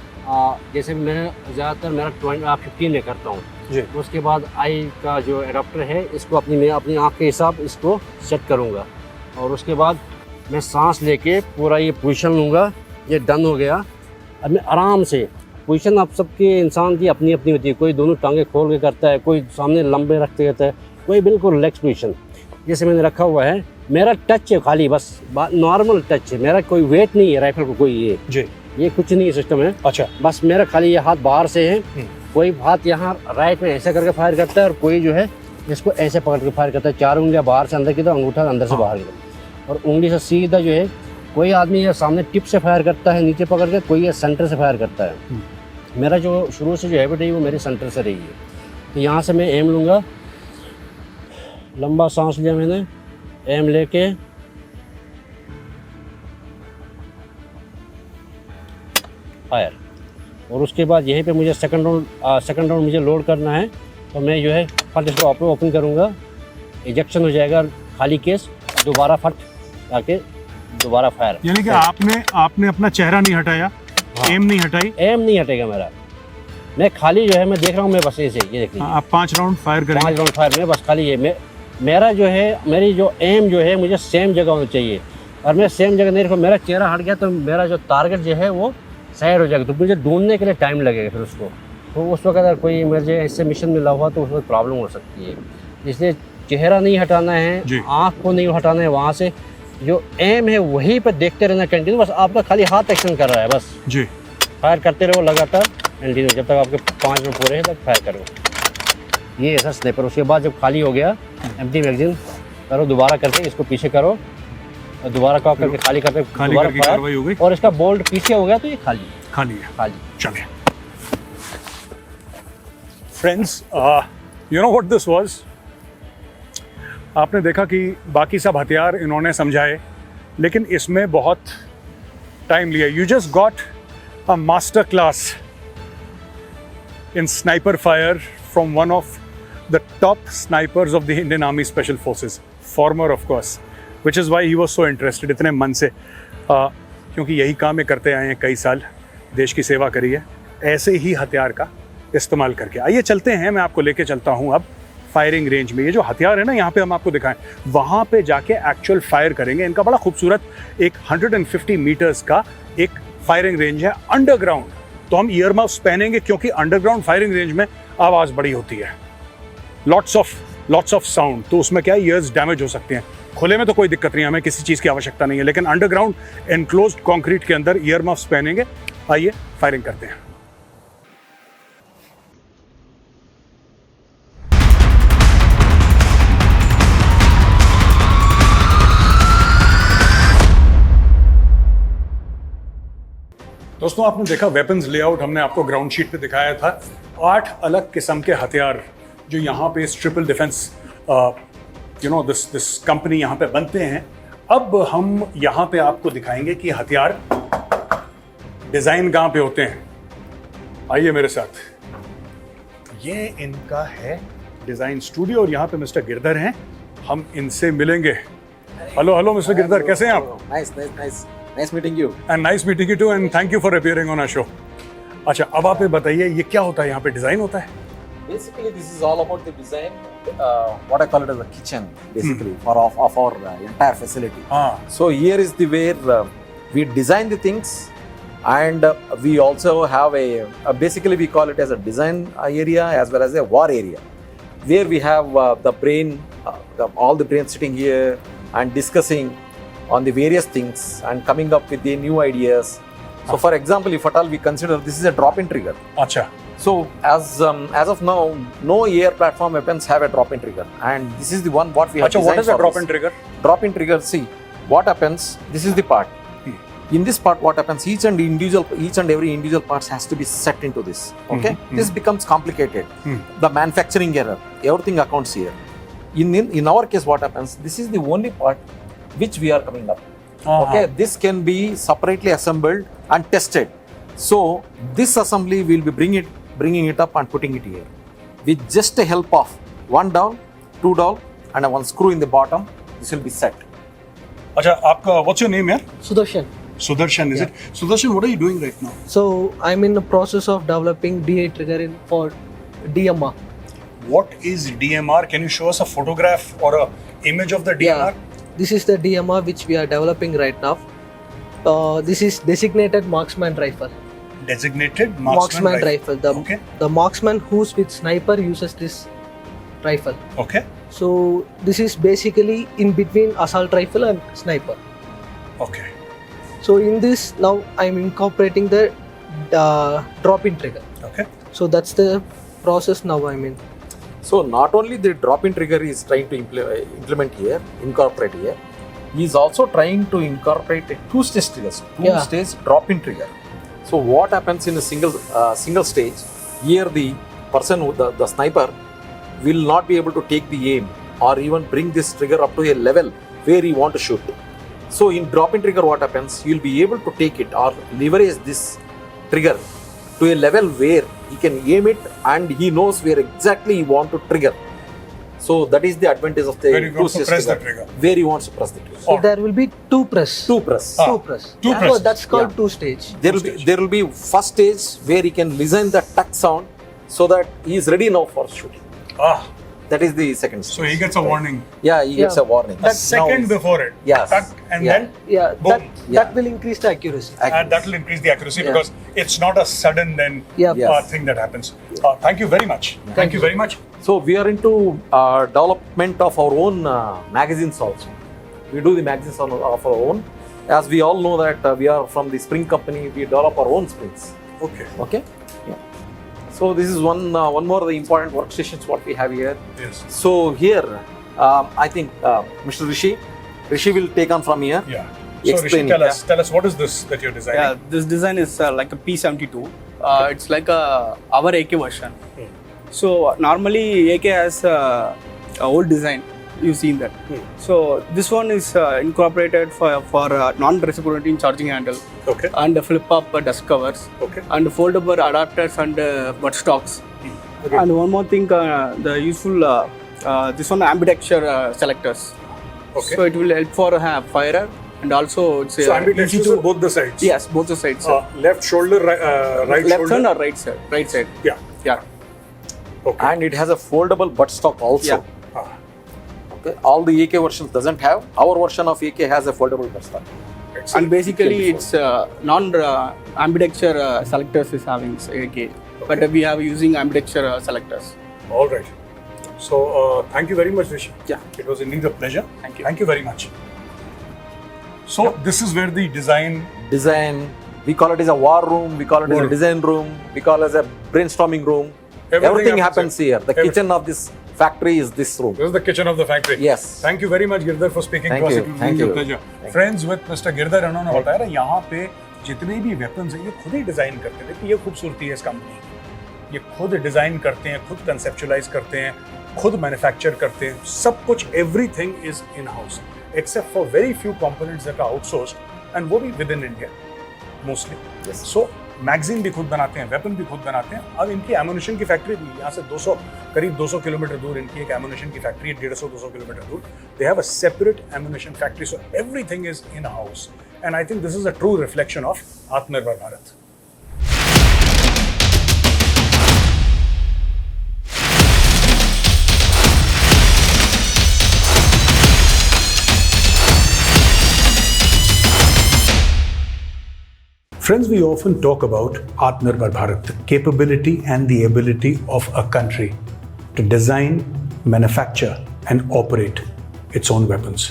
जैसे मैं ज़्यादातर मेरा 15 में करता हूँ जी। उसके बाद आई का जो एडाप्टर है इसको मैं अपनी आँख के हिसाब इसको सेट करूँगा। और उसके बाद मैं सांस लेके पूरा ये पोजीशन लूँगा। ये डन हो गया। अब मैं आराम से पोजीशन, आप सबके इंसान की अपनी अपनी होती है, कोई दोनों टांगे खोल के करता है, कोई सामने लंबे रखते रहता है, कोई बिल्कुल रिलैक्स पोजीशन जैसे मैंने रखा हुआ है। मेरा टच है खाली, बस नॉर्मल टच है, मेरा कोई वेट नहीं है राइफल को, कोई ये कुछ नहीं सिस्टम है। अच्छा, बस मेरा खाली ये हाथ बाहर से है, कोई हाथ यहाँ राइट में ऐसे करके फायर करता है और कोई जो है इसको ऐसे पकड़ के फायर करता है। 4 उंगलियां बाहर से अंदर की तरफ, अंगूठा अंदर से बाहर की तरफ, और उंगली से सीधा जो है कोई आदमी ये सामने टिप से फायर करता है नीचे पकड़ के, कोई ये सेंटर से फायर करता है। मेरा जो शुरू से जो हैबिट रही वो मेरे सेंटर से रही है। तो यहाँ से मैं एम लूँगा, लंबा सांस लिया मैंने, एम लेके फायर, और उसके बाद यहीं पे मुझे सेकंड राउंड मुझे लोड करना है। तो मैं जो है फट इसको ओपन करूँगा, इजेक्शन हो जाएगा, खाली केस, दोबारा फट आके दोबारा फायर। यानी कि आपने अपना चेहरा नहीं हटाया, एम नहीं हटाई? एम नहीं हटेगा मेरा, मैं खाली जो है मैं देख रहा हूँ, मैं बस ऐसे ये देख लीजिए। आप 5 राउंड फायर करेंगे? 5 राउंड फायर में बस खाली ये मेरा जो है, मेरी जो एम जो है मुझे सेम जगह होना चाहिए, और मैं सेम जगह नहीं रखूँ। मेरा चेहरा हट गया तो मेरा जो टारगेट जो है वो साइड हो जाएगा, तो मुझे ढूंढने के लिए टाइम लगेगा फिर उसको। तो उस वक्त अगर कोई मुझे ऐसे मिशन मिला हुआ तो उस वक्त प्रॉब्लम हो सकती है। इसलिए चेहरा नहीं हटाना है, आँख को नहीं हटाना है, वहाँ से जो एम है वहीं पर देखते रहना कंटिन्यू, बस आपका खाली हाथ एक्शन कर रहा है बस जी। फायर करते रहो लगातार कंटिन्यू, जब तक आपके 5 मिनट पूरे हैं तक फायर करो। ये ऐसा स्नाइपर। उसके बाद जब खाली हो गया, एम्प्टी मैगजीन करो, दोबारा करके इसको पीछे करो, और दोबारा कॉक करके खाली करके दोबारा कार्रवाई हो गई, और इसका बोल्ट पीछे हो गया तो ये खाली है। खाली। चलिए friends, you know what this was. आपने देखा कि बाकी सब हथियार इन्होंने समझाए, लेकिन इसमें बहुत टाइम लिया। You just got a master class in sniper fire from one of the top snipers of the Indian army special forces, farmer of course, which is why he was so interested इतने मन से, क्योंकि यही काम ये करते आए हैं, कई साल देश की सेवा करी है ऐसे ही हथियार का इस्तेमाल करके। आइए चलते हैं, मैं आपको लेके चलता हूँ अब फायरिंग रेंज में। ये जो हथियार है ना, यहाँ पे हम आपको दिखाएं, वहाँ पे जाके एक्चुअल फायर करेंगे। इनका बड़ा खूबसूरत एक 150 मीटर्स का एक फायरिंग रेंज है अंडरग्राउंड। तो हम ईयर मफ्स पहनेंगे क्योंकि अंडरग्राउंड फायरिंग रेंज में आवाज़ बड़ी होती है, लॉट्स ऑफ साउंड, तो उसमें क्या है, ईयर्स डैमेज हो सकते हैं। खुले में तो कोई दिक्कत नहीं, हमें किसी चीज़ की आवश्यकता नहीं है, लेकिन अंडरग्राउंड एनक्लोज्ड कंक्रीट के अंदर ईयर मफ्स पहनेंगे। आइए फायरिंग करते हैं। दोस्तों, आपने देखा वेपन्स लेआउट हमने आपको ग्राउंड शीट पे दिखाया था। 8 अलग किस्म के हथियार जो यहाँ पे इस ट्रिपल डिफेंस दिस कंपनी यहाँ पे बनते हैं। अब हम यहाँ पे आपको दिखाएंगे कि हथियार डिजाइन कहाँ पे होते हैं। आइए मेरे साथ, ये इनका है डिजाइन स्टूडियो, और यहाँ पे मिस्टर गिरधर हैं, हम इनसे मिलेंगे। हेलो मिस्टर गिरधर, कैसे हैं आप? Nice meeting you. And nice meeting you too, and thank you for appearing on our show. अच्छा, अब आप ये बताइए, ये क्या होता है, यहाँ पे डिजाइन होता है? Basically, this is all about the design. What I call it as a kitchen, basically, for of our entire facility. So here is the where we design the things, and we also have a basically we call it as a design area as well as a war area, where we have the brain, all the brain sitting here and discussing on the various things and coming up with the new ideas. So for example, if at all we consider this is a drop-in trigger. Acha. So as of now, no air platform weapons have a drop-in trigger, and this is the one what we have designed. What is a drop-in trigger? Drop-in trigger, see, what happens, this is the part. In this part, what happens, each and every individual parts has to be set into this, okay? This becomes complicated. The manufacturing error, everything accounts here. In our case, what happens, this is the only part which we are coming up. Okay, this can be separately assembled and tested. So this assembly will be bringing it up and putting it here with just the help of 1 dowel, 2 dowel, and 1 screw in the bottom. This will be set. Acha, aapka, what's your name, yaar? Sudarshan, is it? Sudarshan, what are you doing right now? So I'm in the process of developing DA trigger for DMR. What is DMR? Can you show us a photograph or a image of the DMR? this is the DMR which we are developing right now. This is designated marksman rifle. Designated Marksman rifle. Okay. The marksman who's with sniper uses this rifle. Okay. So this is basically in between assault rifle and sniper. Okay. So in this now I'm incorporating the drop-in trigger. Okay. So that's the process now I'm in. So not only the drop-in trigger is trying to implement here, incorporate here, he is also trying to incorporate a two-stage triggers, two-stage drop-in trigger. So what happens in a single stage? Here the person, the sniper, will not be able to take the aim or even bring this trigger up to a level where you want to shoot. So in drop-in trigger, what happens? You will be able to take it or leverage this trigger to a level where he can aim it and he knows where exactly he want to trigger. So that is the advantage of the Where you want to press the trigger. Where he wants to press the trigger. So there will be two press. Two press. Ah. Two press. Two So presses. that's called two stage. There will be first stage where he can listen the tuck sound so that he is ready now for shooting. Ah, That is the second stage. so he gets a warning Yeah, he gets Yeah. a warning. a second before it. Yes. Tuck, and Yeah. then Yeah, boom. that will increase the accuracy. And that will increase the accuracy Yeah. because it's not a sudden then Yeah. Yes. thing that happens. Thank you very much. Thank you very much. So we are into development of our own magazines also. We do the magazines of our own. As we all know that we are from the spring company, we develop our own springs. Okay. Okay. Yeah. So this is one more of the important workstations what we have here. Yes. So here, I think Mr. Rishi will take on from here. Yeah. So Rishi, Explain tell it, us what is this that you're designing? Yeah, this design is like a P72. It's like our AK version. So normally AK has a old design. You've seen that. So this one is incorporated for non-reciprocating charging handle Okay. and flip-up dust covers Okay. and foldable adapters and butt stocks. Okay. And one more thing, the useful this one ambidextrous selectors. Okay. So it will help for firer and also it's So ambidextrous easy on both the sides. Yes, both the sides. Left shoulder, right Left shoulder. hand or right side? Right side. Yeah. Yeah. Okay. And it has a foldable buttstock also. Yeah. Ah, Okay. All the AK versions doesn't have. Our version of AK has a foldable buttstock. excellent. And basically, it's non-ambidextrous selectors is having AK, but we are using ambidextrous selectors. All right. So thank you very much, Rishi. Yeah. It was indeed a pleasure. Thank you. Thank you very much. So this is where the design. We call it as a war room, we call it as War a room. design room, we call it as a brainstorming room. Everything happens here. The kitchen of this factory is this room. This is the kitchen of the factory. Yes. Thank you very much, Girdhar, for speaking Thank to us. you. It was Thank really a you. pleasure. Thank Friends with Mr. Girdhar, उन्होंने बताया ना यहाँ पे जितने भी weapons हैं ये खुद ही डिजाइन करते थे कि ये खूबसूरती है इस कंपनी की। ये खुद डिजाइन करते हैं, खुद कंसेप्चुअलाइज करते हैं, खुद मैन्युफैक्चर करते हैं, सब कुछ everything is in house except for very few components that are outsourced and वो भी within India mostly. Yes. So magazine भी खुद बनाते हैं, वेपन भी खुद बनाते हैं। अब इनकी एमुनिशन की फैक्ट्री भी यहाँ से करीब 200 किलोमीटर दूर इनकी एक एमुनिशन की फैक्ट्री है, 150-200 किलोमीटर दूर। They have a separate ammunition factory, so everything is in house and I think this is a true reflection of आत्मनिर्भर Bharat. Friends, we often talk about Atmanirbhar Bharat, the capability and the ability of a country to design, manufacture, and operate its own weapons.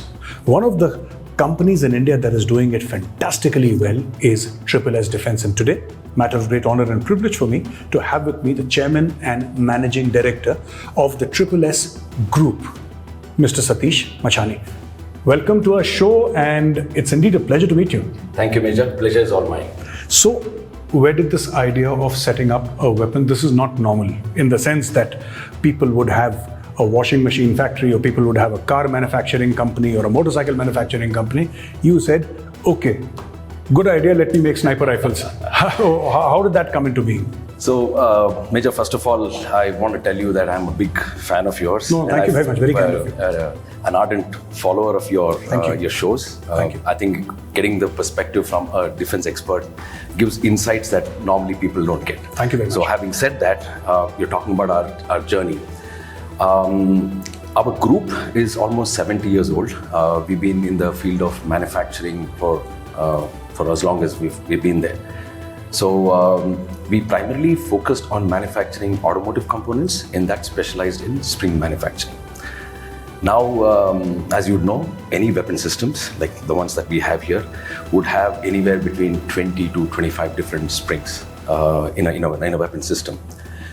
One of the companies in India that is doing it fantastically well is Triple S Defense. And today, matter of great honor and privilege for me to have with me the chairman and managing director of the Triple S Group, Mr. Satish Machani. Welcome to our show, and it's indeed a pleasure to meet you. Thank you, Major. Pleasure is all mine. So, where did this idea of setting up a weapon? This is not normal in the sense that people would have a washing machine factory, or people would have a car manufacturing company or a motorcycle manufacturing company. You said, okay, good idea, let me make sniper rifles. How did that come into being? So, Major, first of all, I want to tell you that I'm a big fan of yours. No, thank you very much. Very kind of you. An ardent follower of your shows. Thank you. I think getting the perspective from a defense expert gives insights that normally people don't get. Thank you very So, much. having said that, you're talking about our journey. Our group is almost 70 years old. We've been in the field of manufacturing for as long as we've been there. So we primarily focused on manufacturing automotive components, and that specialized in spring manufacturing. Now, as you know, any weapon systems like the ones that we have here would have anywhere between 20 to 25 different springs in a weapon system.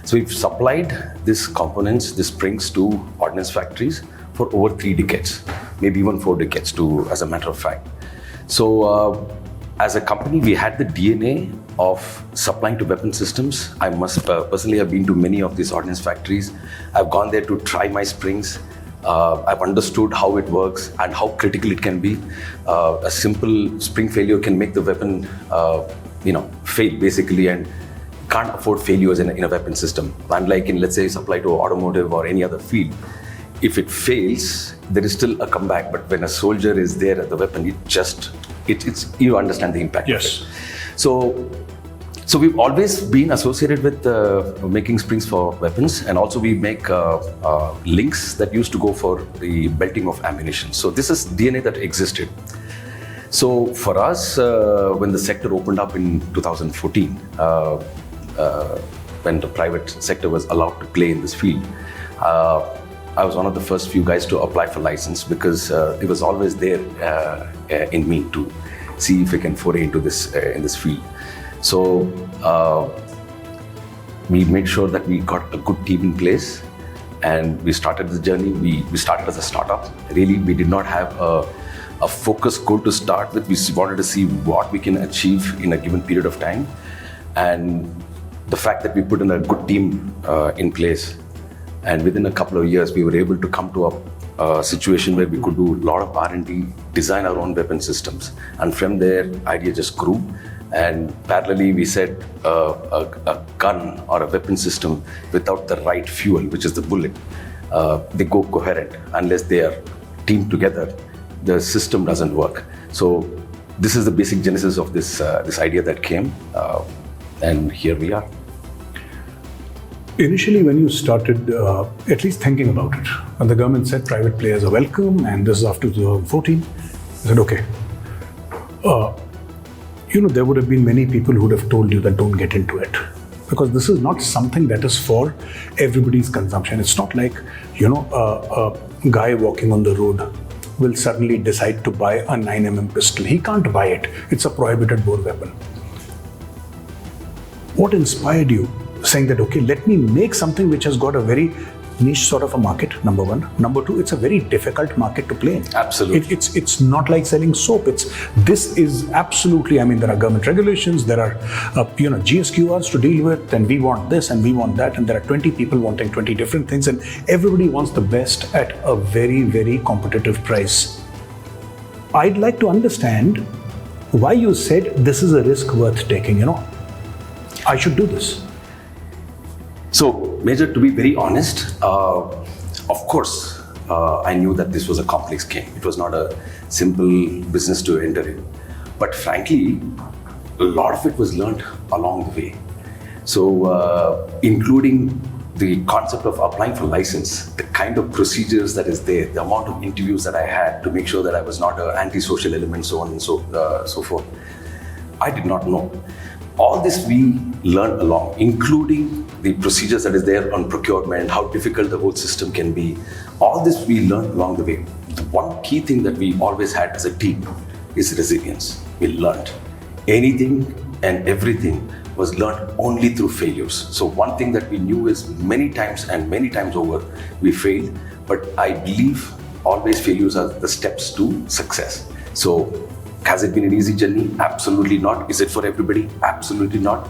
So we've supplied these components, these springs to ordnance factories for over 3 decades, maybe even 4 decades as a matter of fact. So as a company, we had the DNA of supplying to weapon systems. I must personally have been to many of these ordnance factories. I've gone there to try my springs. I've understood how it works and how critical it can be. A simple spring failure can make the weapon, fail basically, and can't afford failures in a weapon system. Unlike in, let's say, supply to automotive or any other field, if it fails, there is still a comeback. But when a soldier is there at the weapon, it's you understand the impact. Yes. Of it. So we've always been associated with making springs for weapons, and also we make links that used to go for the belting of ammunition. So this is DNA that existed. So for us, when the sector opened up in 2014, when the private sector was allowed to play in this field, I was one of the first few guys to apply for license, because it was always there in me to see if we can foray into this in this field. So we made sure that we got a good team in place, and we started the journey. We started as a startup. Really, we did not have a focused goal to start with. We wanted to see what we can achieve in a given period of time, and the fact that we put in a good team in place, and within a couple of years we were able to come to a situation where we could do a lot of R&D, design our own weapon systems, and from there idea just grew. And parallelly we said a gun or a weapon system without the right fuel, which is the bullet, they go coherent. Unless they are teamed together, the system doesn't work. So this is the basic genesis of this idea that came, and here we are. Initially, when you started at least thinking about it, when the government said private players are welcome, and this is after 2014, I said, okay. There would have been many people who would have told you that don't get into it, because this is not something that is for everybody's consumption. It's not like, a guy walking on the road will suddenly decide to buy a 9mm pistol. He can't buy it. It's a prohibited bore weapon. What inspired you saying that, okay, let me make something which has got a very niche sort of a market, number one. Number two, it's a very difficult market to play in. Absolutely. It's not like selling soap. This is absolutely, there are government regulations, there are GSQRs to deal with, and we want this and we want that, and there are 20 people wanting 20 different things, and everybody wants the best at a very, very competitive price. I'd like to understand why you said this is a risk worth taking, I should do this. So, Major, to be very honest, of course, I knew that this was a complex game. It was not a simple business to enter in. But frankly, a lot of it was learned along the way. So, including the concept of applying for license, the kind of procedures that is there, the amount of interviews that I had to make sure that I was not an antisocial element, so on and so forth. I did not know. All this we learned along, including the procedures that is there on procurement, how difficult the whole system can be. All this we learned along the way. The one key thing that we always had as a team is resilience. We learned. Anything and everything was learned only through failures. So one thing that we knew is many times over, we failed. But I believe always failures are the steps to success. So has it been an easy journey? Absolutely not. Is it for everybody? Absolutely not.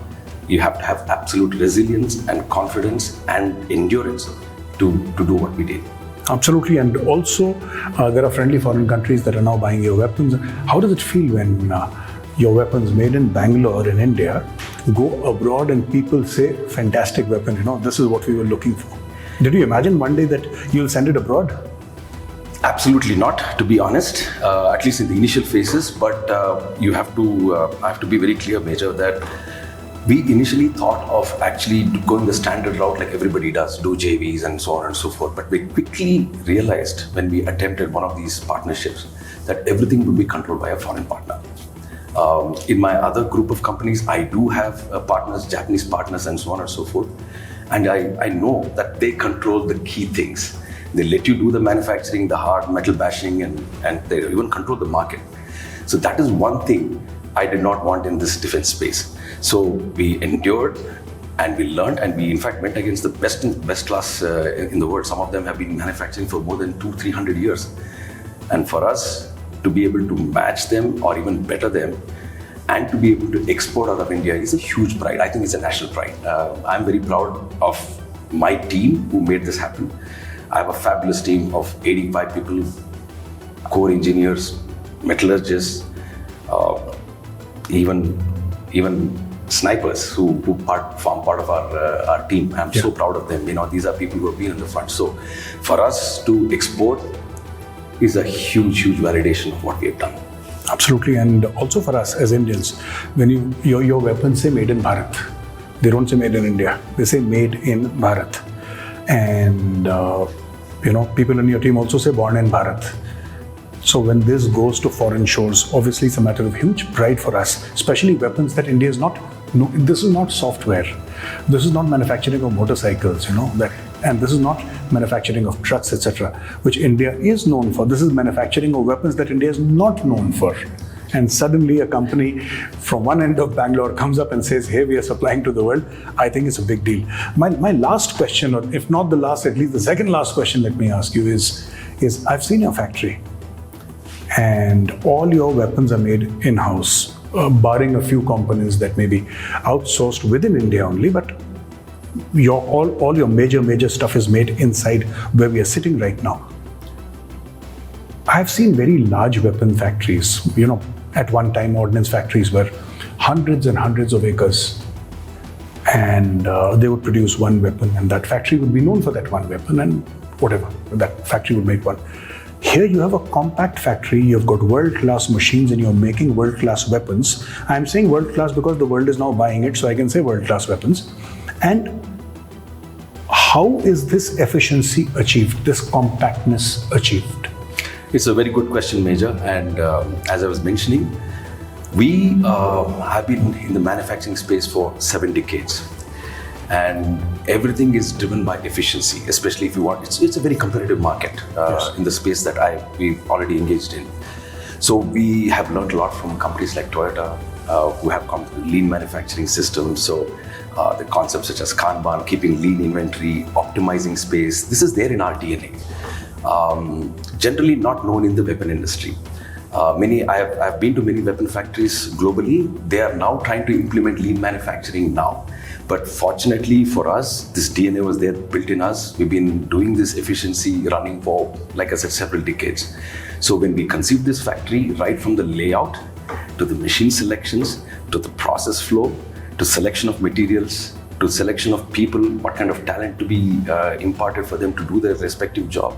You have to have absolute resilience and confidence and endurance to do what we did. Absolutely. And also, there are friendly foreign countries that are now buying your weapons. How does it feel when your weapons made in Bangalore in India go abroad and people say, fantastic weapon, this is what we were looking for? Did you imagine one day that you'll send it abroad? Absolutely not, to be honest, at least in the initial phases. But I have to be very clear, Major, that we initially thought of actually going the standard route like everybody does, do JVs and so on and so forth. But we quickly realized when we attempted one of these partnerships that everything would be controlled by a foreign partner. In my other group of companies, I do have partners, Japanese partners and so on and so forth. And I know that they control the key things. They let you do the manufacturing, the hard metal bashing, and they even control the market. So that is one thing I did not want in this defense space. So we endured and we learned, and we in fact went against the best class in the world. Some of them have been manufacturing for more than 200-300 years. And for us to be able to match them or even better them and to be able to export out of India is a huge pride. I think it's a national pride. I'm very proud of my team who made this happen. I have a fabulous team of 85 people, core engineers, metallurgists, even snipers who form part of our team. I'm so proud of them. These are people who have been in the front. So for us to export is a huge validation of what we have done. Absolutely, and also for us as Indians, when your weapons say made in Bharat, they don't say made in India. They say made in Bharat, and people in your team also say born in Bharat. So when this goes to foreign shores, obviously it's a matter of huge pride for us, especially weapons that India is not. No, this is not software. This is not manufacturing of motorcycles, and this is not manufacturing of trucks, etc., which India is known for. This is manufacturing of weapons that India is not known for. And suddenly a company from one end of Bangalore comes up and says, hey, we are supplying to the world. I think it's a big deal. My last question, or if not the last, at least the second last question, let me ask you is I've seen your factory and all your weapons are made in-house, barring a few components that may be outsourced within India only, but all your major stuff is made inside where we are sitting right now. I've seen very large weapon factories. At one time, ordnance factories were hundreds and hundreds of acres, and they would produce one weapon, and that factory would be known for that one weapon, and whatever, that factory would make one. Here you have a compact factory, you've got world-class machines, and you're making world-class weapons. I'm saying world-class because the world is now buying it, so I can say world-class weapons. And how is this efficiency achieved, this compactness achieved? It's a very good question, Major. And as I was mentioning, we have been in the manufacturing space for 7 decades. And everything is driven by efficiency, especially if you want. It's a very competitive market in the space that we've already engaged in. So we have learned a lot from companies like Toyota, who have come with lean manufacturing systems. So the concepts such as Kanban, keeping lean inventory, optimizing space, this is there in our DNA. Generally not known in the weapon industry. I've been to many weapon factories globally. They are now trying to implement lean manufacturing now. But fortunately for us, this DNA was there built in us. We've been doing this efficiency running for, like I said, several decades. So when we conceived this factory, right from the layout to the machine selections, to the process flow, to selection of materials, to selection of people, what kind of talent to be imparted for them to do their respective job,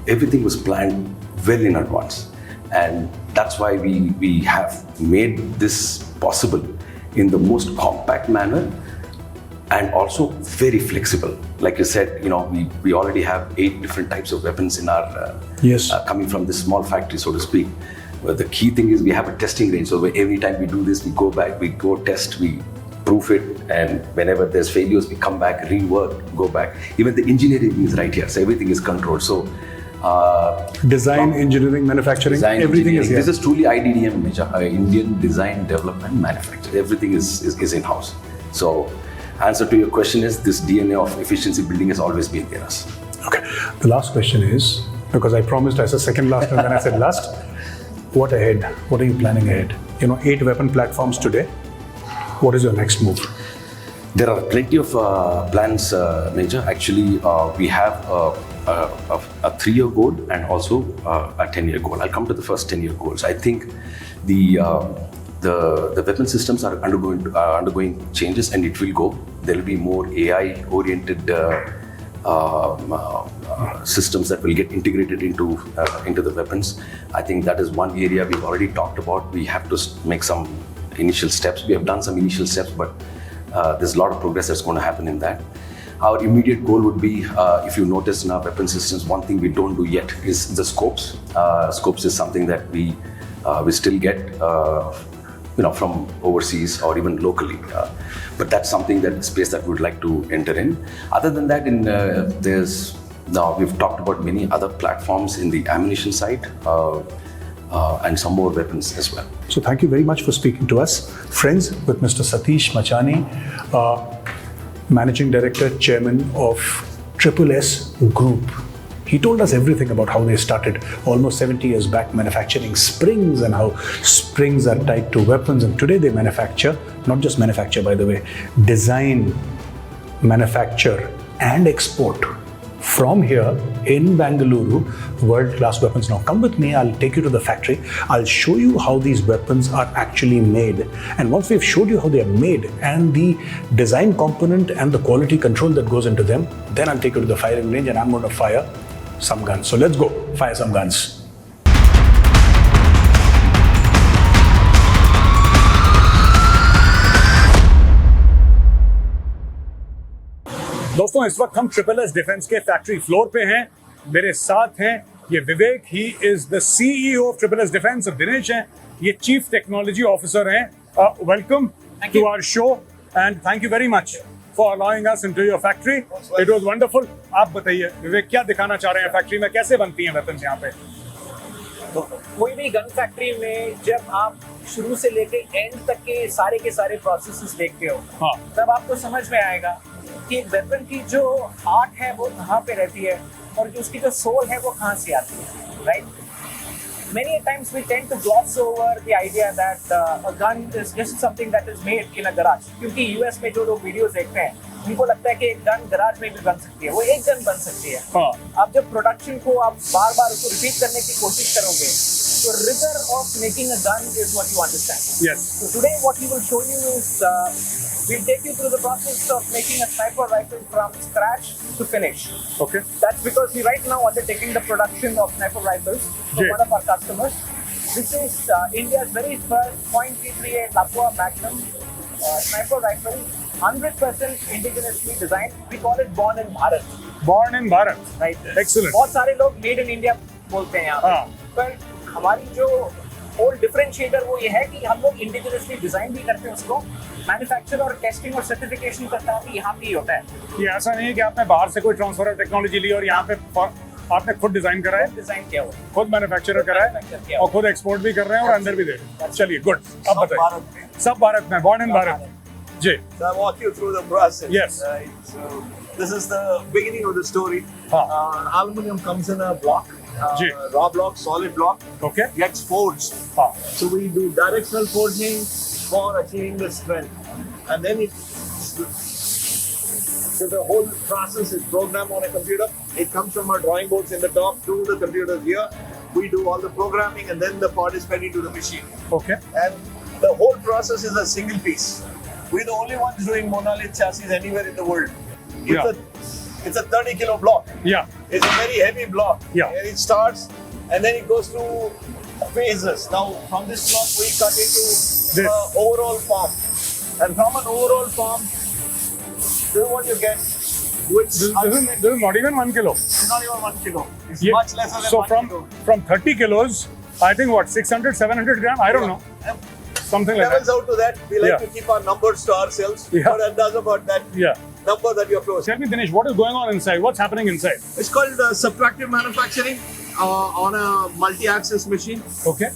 everything was planned well in advance. And that's why we have made this possible in the most compact manner and also very flexible. Like you said, we already have 8 different types of weapons in our coming from this small factory, so to speak. But the key thing is we have a testing range. So every time we do this, we go back, we go test, we proof it, and whenever there's failures, we come back, rework, go back. Even the engineering is right here, so everything is controlled. So design, engineering, manufacturing, everything is here. This is truly IDDM, Major, Indian Design, Development, Manufacture. Everything is in-house. So answer to your question is this DNA of efficiency building has always been there. Okay. The last question is, because I promised I said second last and then I said last, what ahead? What are you planning ahead? 8 weapon platforms today. What is your next move? There are plenty of plans, Major. Actually, we have a 3-year goal and also a 10-year goal. I'll come to the first 10-year goals. I think the weapon systems are undergoing changes, and it will go. There will be more AI-oriented systems that will get integrated into the weapons. I think that is one area we've already talked about. We have to make some initial steps. We have done some initial steps, but there's a lot of progress that's going to happen in that. Our immediate goal would be, if you notice in our weapon systems, one thing we don't do yet is the scopes. Scopes is something that we still get, from overseas or even locally. But that's something that space that we'd like to enter in. Other than that, we've talked about many other platforms in the ammunition side and some more weapons as well. So thank you very much for speaking to us. Friends, with Mr. Satish Machani, Managing Director, Chairman of SSS Group. He told us everything about how they started almost 70 years back manufacturing springs and how springs are tied to weapons. And today they manufacture, not just manufacture by the way, design, manufacture and export from here in Bangalore, world-class weapons. Now come with me, I'll take you to the factory. I'll show you how these weapons are actually made. And once we've showed you how they are made and the design component and the quality control that goes into them, then I'll take you to the firing range and I'm going to fire some guns. So let's go, fire some guns. दोस्तों इस वक्त हम SSS defence के factory floor पे हैं. मेरे साथ हैं ये Vivek, he is the CEO of SSS defence. Dinesh हैं, ये चीफ टेक्नोलॉजी ऑफिसर हैं. Welcome to our show and thank you very much for allowing us into your factory. It was wonderful. आप बताइए विवेक, क्या दिखाना चाह रहे हैं फैक्ट्री में, कैसे बनती हैं वेपन्स यहाँ पे? तो कोई भी गन फैक्ट्री में जब आप शुरू से लेके एंड तक के सारे प्रोसेसेस देखते हो, हाँ. तब आपको समझ में आएगा कि एक वेपन की जो आर्ट है वो कहाँ पे रहती है और जो उसकी जो सोल है वो कहाँ से आती है, right? Many times we tend to gloss over the idea that a gun is just something that is made in a garage. क्योंकि US में जो लोग वीडियोस देखते हैं, उनको लगता है कि एक गन गराज में भी बन सकती है. वो एक गन बन सकती है. आप जब प्रोडक्शन को आप बार-बार उसको रिपीट करने की कोशिश करोगे, तो rigor of making a gun is what you understand. Yes. So today what we will show you is we'll take you through the process of making a sniper rifle from scratch to finish. Okay. That's because we right now undertaking the production of sniper rifles for one of our customers. This is India's very first .338 Lapua Magnum sniper rifle, 100% indigenously designed. We call it Born in Bharat. Born in Bharat. Right. Excellent. बहुत सारे लोग Made in India बोलते हैं यहाँ पे. पर हमारी जो whole differentiator वो ये है कि हम लोग इंडिजिनसली डिजाइन भी करते हैं उसको, मैन्युफैक्चर और टेस्टिंग और सर्टिफिकेशन का काम भी यहाँ पे ही होता है. ये ऐसा नहीं है कि आपने बाहर से कोई ट्रांसफर ऑफ टेक्नोलॉजी ली और यहाँ पे आपने खुद डिजाइन करा है, डिजाइन किया हुआ, खुद मैन्युफैक्चर करा है और खुद एक्सपोर्ट भी कर रहे हैं और अंदर भी दे रहे हैं. चलिए गुड. अब बताइए. सब भारत में, बॉर्न इन भारत. जी. So I'll walk you through the process. Yes. Right. So this is the beginning of the story. Aluminum comes in a block. Raw block, solid block. Okay. Gets forged. So we do directional forging for achieving the strength, and then so the whole process is programmed on a computer. It comes from our drawing boards in the top to the computers here. We do all the programming, and then the part is fed into the machine. Okay. And the whole process is a single piece. We're the only ones doing monolith chassis anywhere in the world. It's a 30 kilo block. Yeah. It's a very heavy block. Yeah. And it starts and then it goes through phases. Now from this block we cut into the overall form. And from an overall form, this is what you get. Which This is not even 1 kilo. It's not even 1 kilo. It's Yeah. much lesser than So 1 kilo. from 30 kilos, I think what, 600, 700 grams? I don't know. Something like Levels that. out to that. We like Yeah. to keep our numbers to ourselves. Yeah. But that does about that Yeah. number that you're close. Tell me, Dinesh, what is going on inside? What's happening inside? It's called subtractive manufacturing on a multi-axis machine. Okay.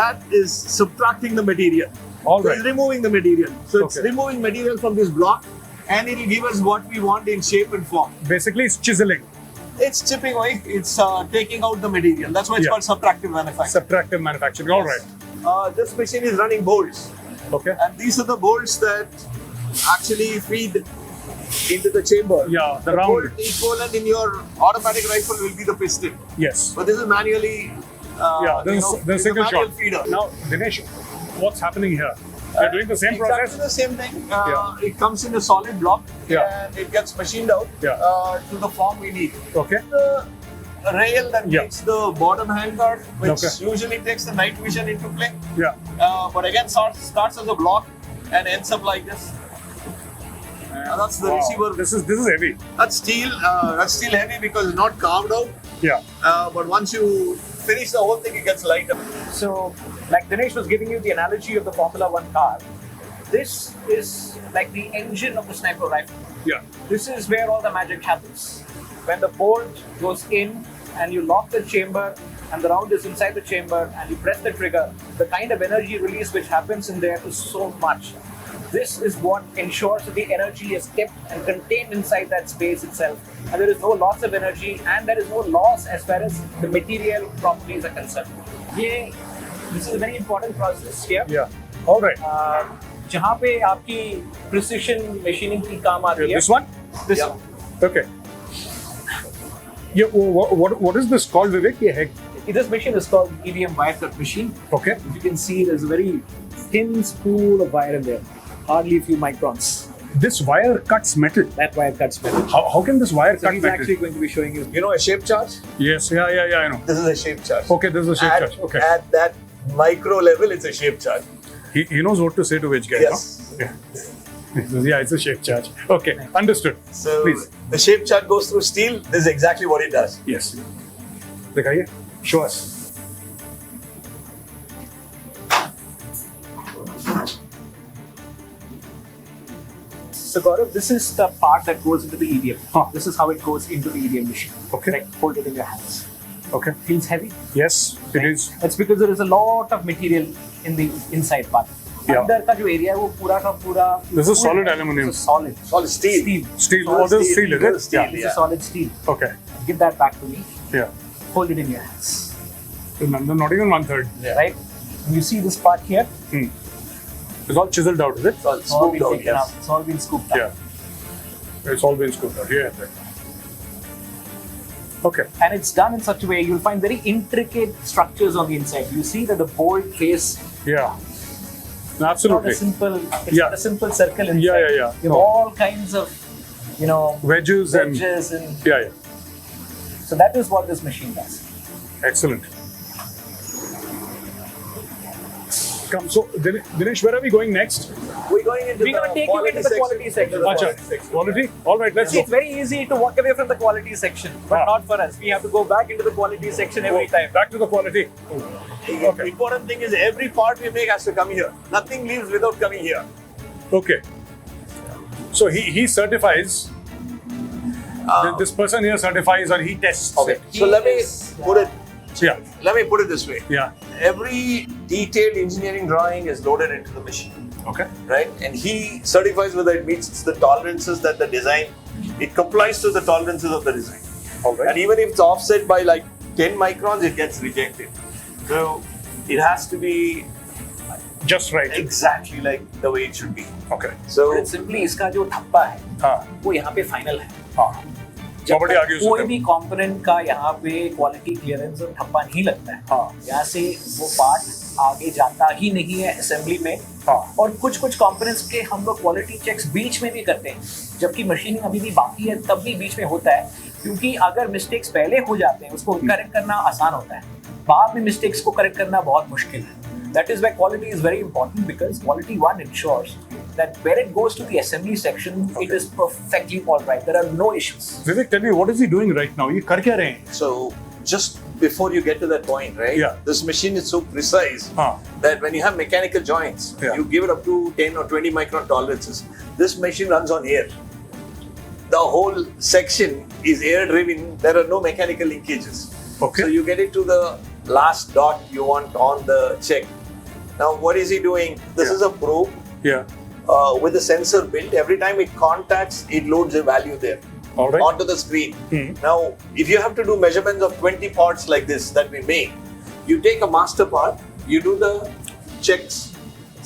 That is subtracting the material. All So right. it's removing the material. So it's Okay. removing material from this block and it will give us what we want in shape and form. Basically, it's chiseling. It's chipping away, it's taking out the material. That's why it's Yeah. called subtractive manufacturing. Subtractive manufacturing. All right. This machine is running bolts. Okay. And these are the bolts that actually feed into the chamber. Yeah, the round. bolt equivalent in your automatic rifle will be the piston. Yes. But this is manually. Yeah, this is it's single a manual shot. feeder. Now, Dinesh, what's happening here? You're doing the same Exactly process? the same thing. Yeah. It comes in a solid block Yeah. and it gets machined out Yeah. to the form we need. Okay. The rail that Yeah. makes the bottom handguard, which Okay. usually takes the night vision into play. Yeah. But again, starts as a block and ends up like this. that's the receiver. This is heavy. That's steel heavy because it's not carved out. Yeah. But once you finish the whole thing, it gets lighter. So, like Dinesh was giving you the analogy of the Formula One car, this is like the engine of the sniper rifle. Yeah. This is where all the magic happens. When the bolt goes in and you lock the chamber and the round is inside the chamber and you press the trigger, the kind of energy release which happens in there is so much. This is what ensures that the energy is kept and contained inside that space itself, and there is no loss of energy and there is no loss as far as the material properties are concerned. This is a very important process here. Yeah. All right. जहाँ पे आपकी precision machining की काम आती है. This one? This Yeah. one. Okay. Yeah. What is this called, Vivek? ये है. This machine is called EDM wire cut machine. Okay. As you can see, there's a very thin spool of wire in there, hardly a few microns. This wire cuts metal. That wire cuts metal. How can this wire So cut he's metal? actually going to be showing you. You know a shape charge? Yes. Yeah. I know. This is a shape charge. Okay. This is a shape At, charge. Okay. At that micro level, it's a shape charge. He knows what to say to which guy. Yes. No? Yeah. It's a shape charge. Okay. Understood. So Please. the shape charge goes through steel. This is exactly what it does. Yes. दिखाइए. Show us. So Gaurav, this is the part that goes into the EDM. Huh. This is how it goes into the EDM machine. Okay. Like, hold it in your hands. Okay. Feels heavy. Yes, it is. That's because there is a lot of material in the inside part. Yeah. अंदर का जो area है वो पूरा का पूरा. This is solid aluminum. This is solid. Solid steel. Steel. Steel. Solid Oh, this is steel. steel, is This it? is steel. Yeah. This Yeah. is solid steel. Okay. Give that back to me. Yeah. Hold it in your hands. Not even 1/3. Yeah. Right? You see this part here? It's all chiseled out, is it? It's all It's all scooped been out. taken out. Yes. It's all been scooped out. Yeah. It's all been scooped out. Yeah. Okay. And it's done in such a way you'll find very intricate structures on the inside. You see that the bolt face Yeah. not Absolutely. a simple. It's Yeah. not a simple circle inside. Yeah. You have No. all kinds of, Wedges and wedges and yeah. so that is what this machine does. Excellent. Come. So, Dinesh, where are we going next? We're going into We're gonna take you into the quality section. Acha, quality. All right. Let's See, go. it's very easy to walk away from the quality section, but Ah. not for us. We have to go back into the quality section every time. Back to the quality. The important thing is every part we make has to come here. Nothing leaves without coming here. Okay. So he certifies. This person here certifies or he tests. Okay. it. So let me put it. Yeah. Let me put it this way. Yeah. Every detailed engineering drawing is loaded into the machine, Okay. right? And he certifies whether it meets the tolerances that the design, it complies to the tolerances of the design. All right. And even if it's offset by like 10 microns, it gets rejected. So it has to be Just right. exactly like the way it should be. Okay. So But it's simply इसका जो धब्बा है हाँ. वो यहाँ पे final है. हाँ. जब Property तक आगे कोई उससे- भी कंपोनेंट का यहाँ पे क्वालिटी क्लियरेंस और धब्बा नहीं लगता है. हाँ. यहाँ से वो पार्ट आगे जाता ही नहीं है असेंबली में. हाँ. और कुछ कंपोनेंट्स के हम लोग क्वालिटी चेक्स बीच में भी करते हैं, जबकि मशीनिंग अभी भी बाकी है तब भी बीच में होता है, क्योंकि अगर मिस्टेक्स पहले हो जाते हैं उसको करेक्ट करना आसान होता है, बाद में मिस्टेक्स को करेक्ट करना बहुत मुश्किल है. That is why quality is very important, because quality one ensures that when it goes to the assembly section, it is perfectly all right. There are no issues. Vivek, tell me, what is he doing right now? ये कर क्या रहे हैं? So just before you get to that point, right? Yeah. This machine is so precise हाँ. that when you have mechanical joints, Yeah. you give it up to 10 or 20 micron tolerances. This machine runs on air. The whole section is air driven. There are no mechanical linkages. Okay. So you get it to the last dot you want on the check. Now, what is he doing? This Yeah. is a probe Yeah. with a sensor built. Every time it contacts, it loads a value there. All right. Onto the screen. Hmm. Now, if you have to do measurements of 20 parts like this that we make, you take a master part, you do the checks,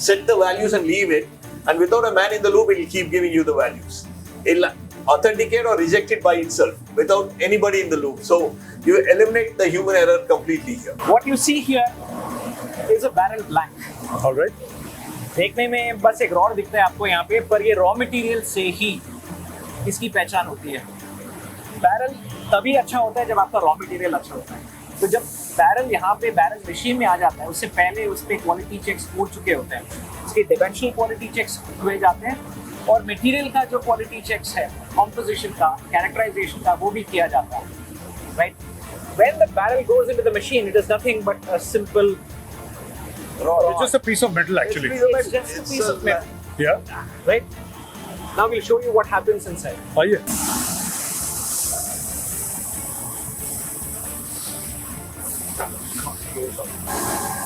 set the values and leave it, and without a man in the loop, it will keep giving you the values. It'll authenticate or reject it by itself without anybody in the loop. So you eliminate the human error completely here. What you see here is a barrel blank. All right. देखने में बस एक rod दिखता है आपको यहाँ पे, पर ये रॉ मटेरियल से ही इसकी पहचान होती है. बैरल तभी अच्छा होता है जब आपका रॉ मटेरियल अच्छा होता है. तो जब बैरल यहाँ पे बैरल मशीन में आ जाता है, उससे पहले उस पर क्वालिटी चेक्स हो चुके होते हैं, उसके डिमेंशनल क्वालिटी चेक्स हुए जाते हैं, और मटेरियल का जो क्वालिटी चेक्स है, कॉम्पोजिशन का, कैरेक्टराइजेशन का, वो भी किया जाता है, right? When the barrel goes into the machine, it is nothing but a simple It's just a piece of metal actually. it's just a piece of metal, Yeah. right? Now we'll show you what happens inside. आइए.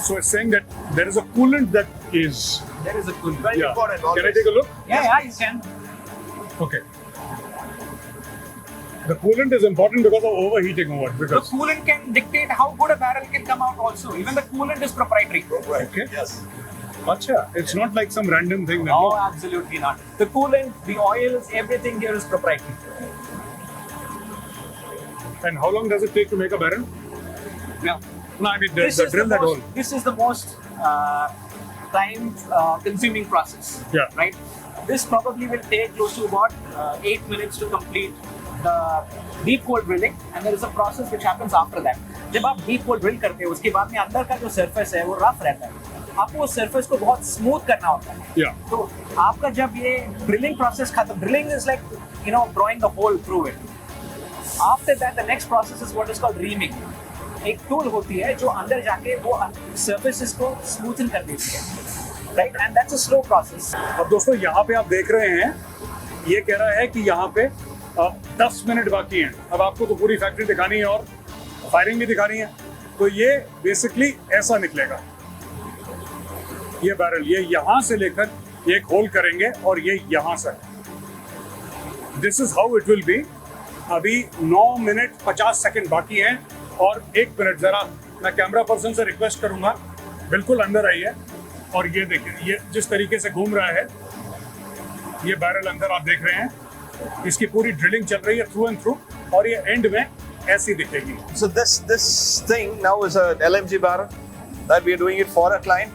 So it's saying that there is a coolant that is. There is a coolant. Very Yeah. important. Can I always. take a look? Yeah, you can. Okay. The coolant is important because of overheating or what? The Because coolant can dictate how good a barrel can come out also. Even the coolant is proprietary. okay. Yes. Acha, it's not like some random thing. That, No, no. absolutely not. The coolant, the oils, everything here is proprietary. And how long does it take to make a barrel? Now, No, I mean this the is drill the that hole. most, this is the most time consuming process. Yeah. Right. This probably will take close to about 8 minutes to complete the deep hole drilling, and there is a process which happens after that. जब आप deep hole drill करते हो, उसके बाद में अंदर का जो surface है वो rough रहता है. आपको उस surface को बहुत smooth करना होता है. Yeah. तो आपका जब ये drilling process खत्म, drilling is like drawing the hole through it. After that, the next process is what is called reaming. एक टूल होती है जो अंदर जाके वो surfaces को smoothen कर देती है. Right, and that's a slow process. अब दोस्तों यहाँ पे आप देख रहे हैं, ये कह रहा है कि यहाँ पे 10 मिनट बाकी हैं. अब आपको तो पूरी फैक्ट्री दिखानी है और फायरिंग भी दिखानी है. तो ये बेसिकली ऐसा निकलेगा. ये बैरल ये यहाँ से लेकर ये एक होल करेंगे और ये यहाँ से. This is how it will be. अभी 9 मिनट 50 सेकंड बाकी हैं और 1 मिनट. जरा मैं कैमरा पर्सन से रिक्वेस्ट करूंगा, बिल्कुल अंदर आइए और ये देखिए, ये जिस तरीके से घूम रहा है, ये बैरल अंदर आप देख रहे हैं. इसकी पूरी ड्रिलिंग चल रही है थ्रू एंड थ्रू और ये एंड में ऐसी दिखेगी. So this thing now is an LMG barrel that we are doing it for a client,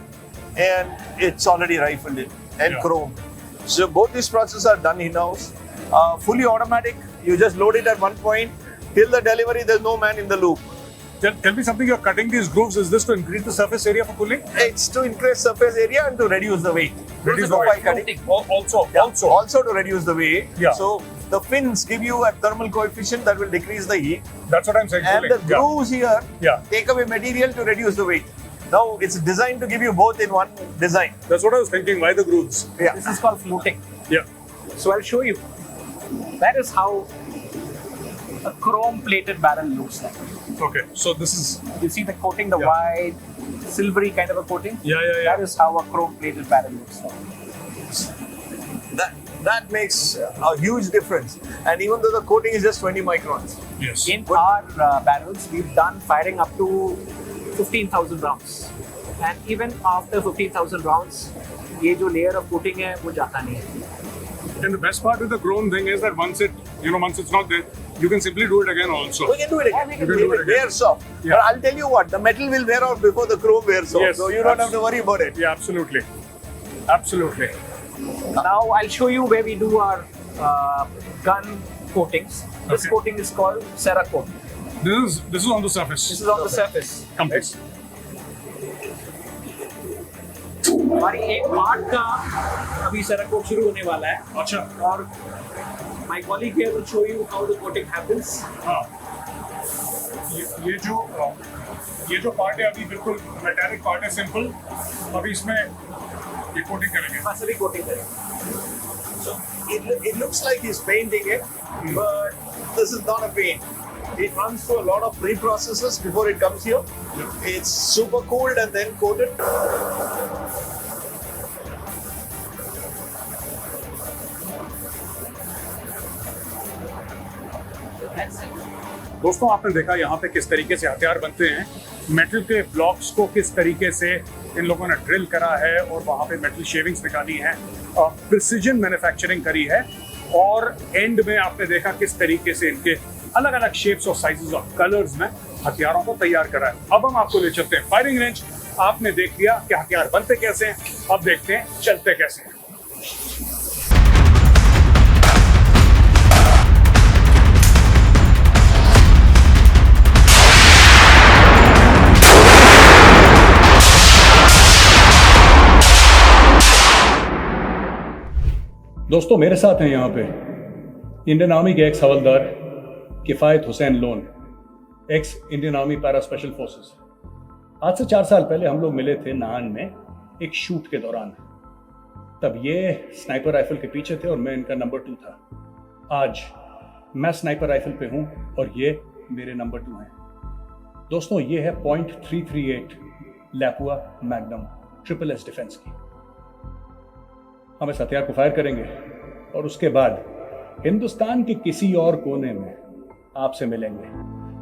and it's already rifled in and Yeah. chrome. So both these processes are done in-house, fully automatic. You just load it at one point. Till the delivery, there's no man in the loop. Tell me something. You're cutting these grooves. Is this to increase the surface area for cooling? It's to increase surface area and to reduce the weight. Reduce So the by weight. cutting. Also. To reduce the weight. Yeah. So the fins give you a thermal coefficient that will decrease the heat, That's what I'm saying. and the Cooling. Yeah. grooves here Yeah. take away material to reduce the weight. Now it's designed to give you both in one design. That's what I was thinking. Why the grooves? Yeah. This is called fluting. Yeah. So I'll show you. That is how a chrome plated barrel looks like. Okay. So this is. You see the coating, the Yeah. white, silvery kind of a coating? Yeah. That is how a chrome plated barrel looks like. That makes a huge difference. And even though the coating is just 20 microns. Yes. In our barrels, we've done firing up to 15,000 rounds. And even after 15,000 rounds, ये जो layer of coating है वो जाता नहीं है. And the best part with the chrome thing is that once it's not there, you can simply do it again also. We can do it again. we can do it It wears off. Yeah. But I'll tell you what, the metal will wear off before the chrome wears off. Yes. So you don't have to worry about it. Yeah, absolutely. Absolutely. Now I'll show you where we do our gun coatings. This Okay. coating is called Cerakote. This is on the surface. This is on the surface. Come please. हमारी एक part का अभी Cerakote शुरू होने वाला है. अच्छा. और my colleague here will show you how the coating happens. हाँ. ये जो पार्ट है अभी बिल्कुल मेटालिक पार्ट है, सिंपल. अभी इसमें ये कोटिंग करेंगे. बस अभी coating करेंगे. So it looks like he's painting it, but this is not a paint. It runs through a lot of pre-processes before it comes here. It's super cooled and then coated. दोस्तों आपने देखा यहाँ पे किस तरीके से हथियार बनते हैं. मेटल के ब्लॉक्स को किस तरीके से इन लोगों ने ड्रिल करा है और वहाँ पे मेटल शेविंग्स निकाली हैं, प्रिसीजन मैन्युफैक्चरिंग करी है, और एंड में आपने देखा किस तरीके से इनके अलग अलग शेप्स और साइजेस और कलर्स में हथियारों को तैयार करा है. अब हम आपको ले चलते हैं फायरिंग रेंज. आपने देख लिया कि हथियार बनते कैसे हैं, अब देखते हैं चलते कैसे हैं. दोस्तों मेरे साथ हैं यहाँ पे इंडियन आर्मी के एक्स हवलदार Kifayat Hussain Lone, ex Indian army para special forces. आज से 4 साल पहले हम लोग मिले थे नाहन में एक शूट के दौरान। तब ये स्नाइपर राइफल के पीछे थे और मैं इनका नंबर 2 था। आज मैं स्नाइपर राइफल पे हूं और ये मेरे नंबर 2 हैं। दोस्तों ये है .338 लैपुआ मैग्नम ट्रिपल एस डिफेंस की। हम इस हथियार को फायर करेंगे और उसके बाद हिंदुस्तान के किसी और कोने में आपसे मिलेंगे।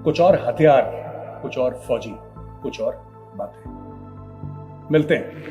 कुछ और हथियार, कुछ और फौजी, कुछ और बातें। मिलते हैं।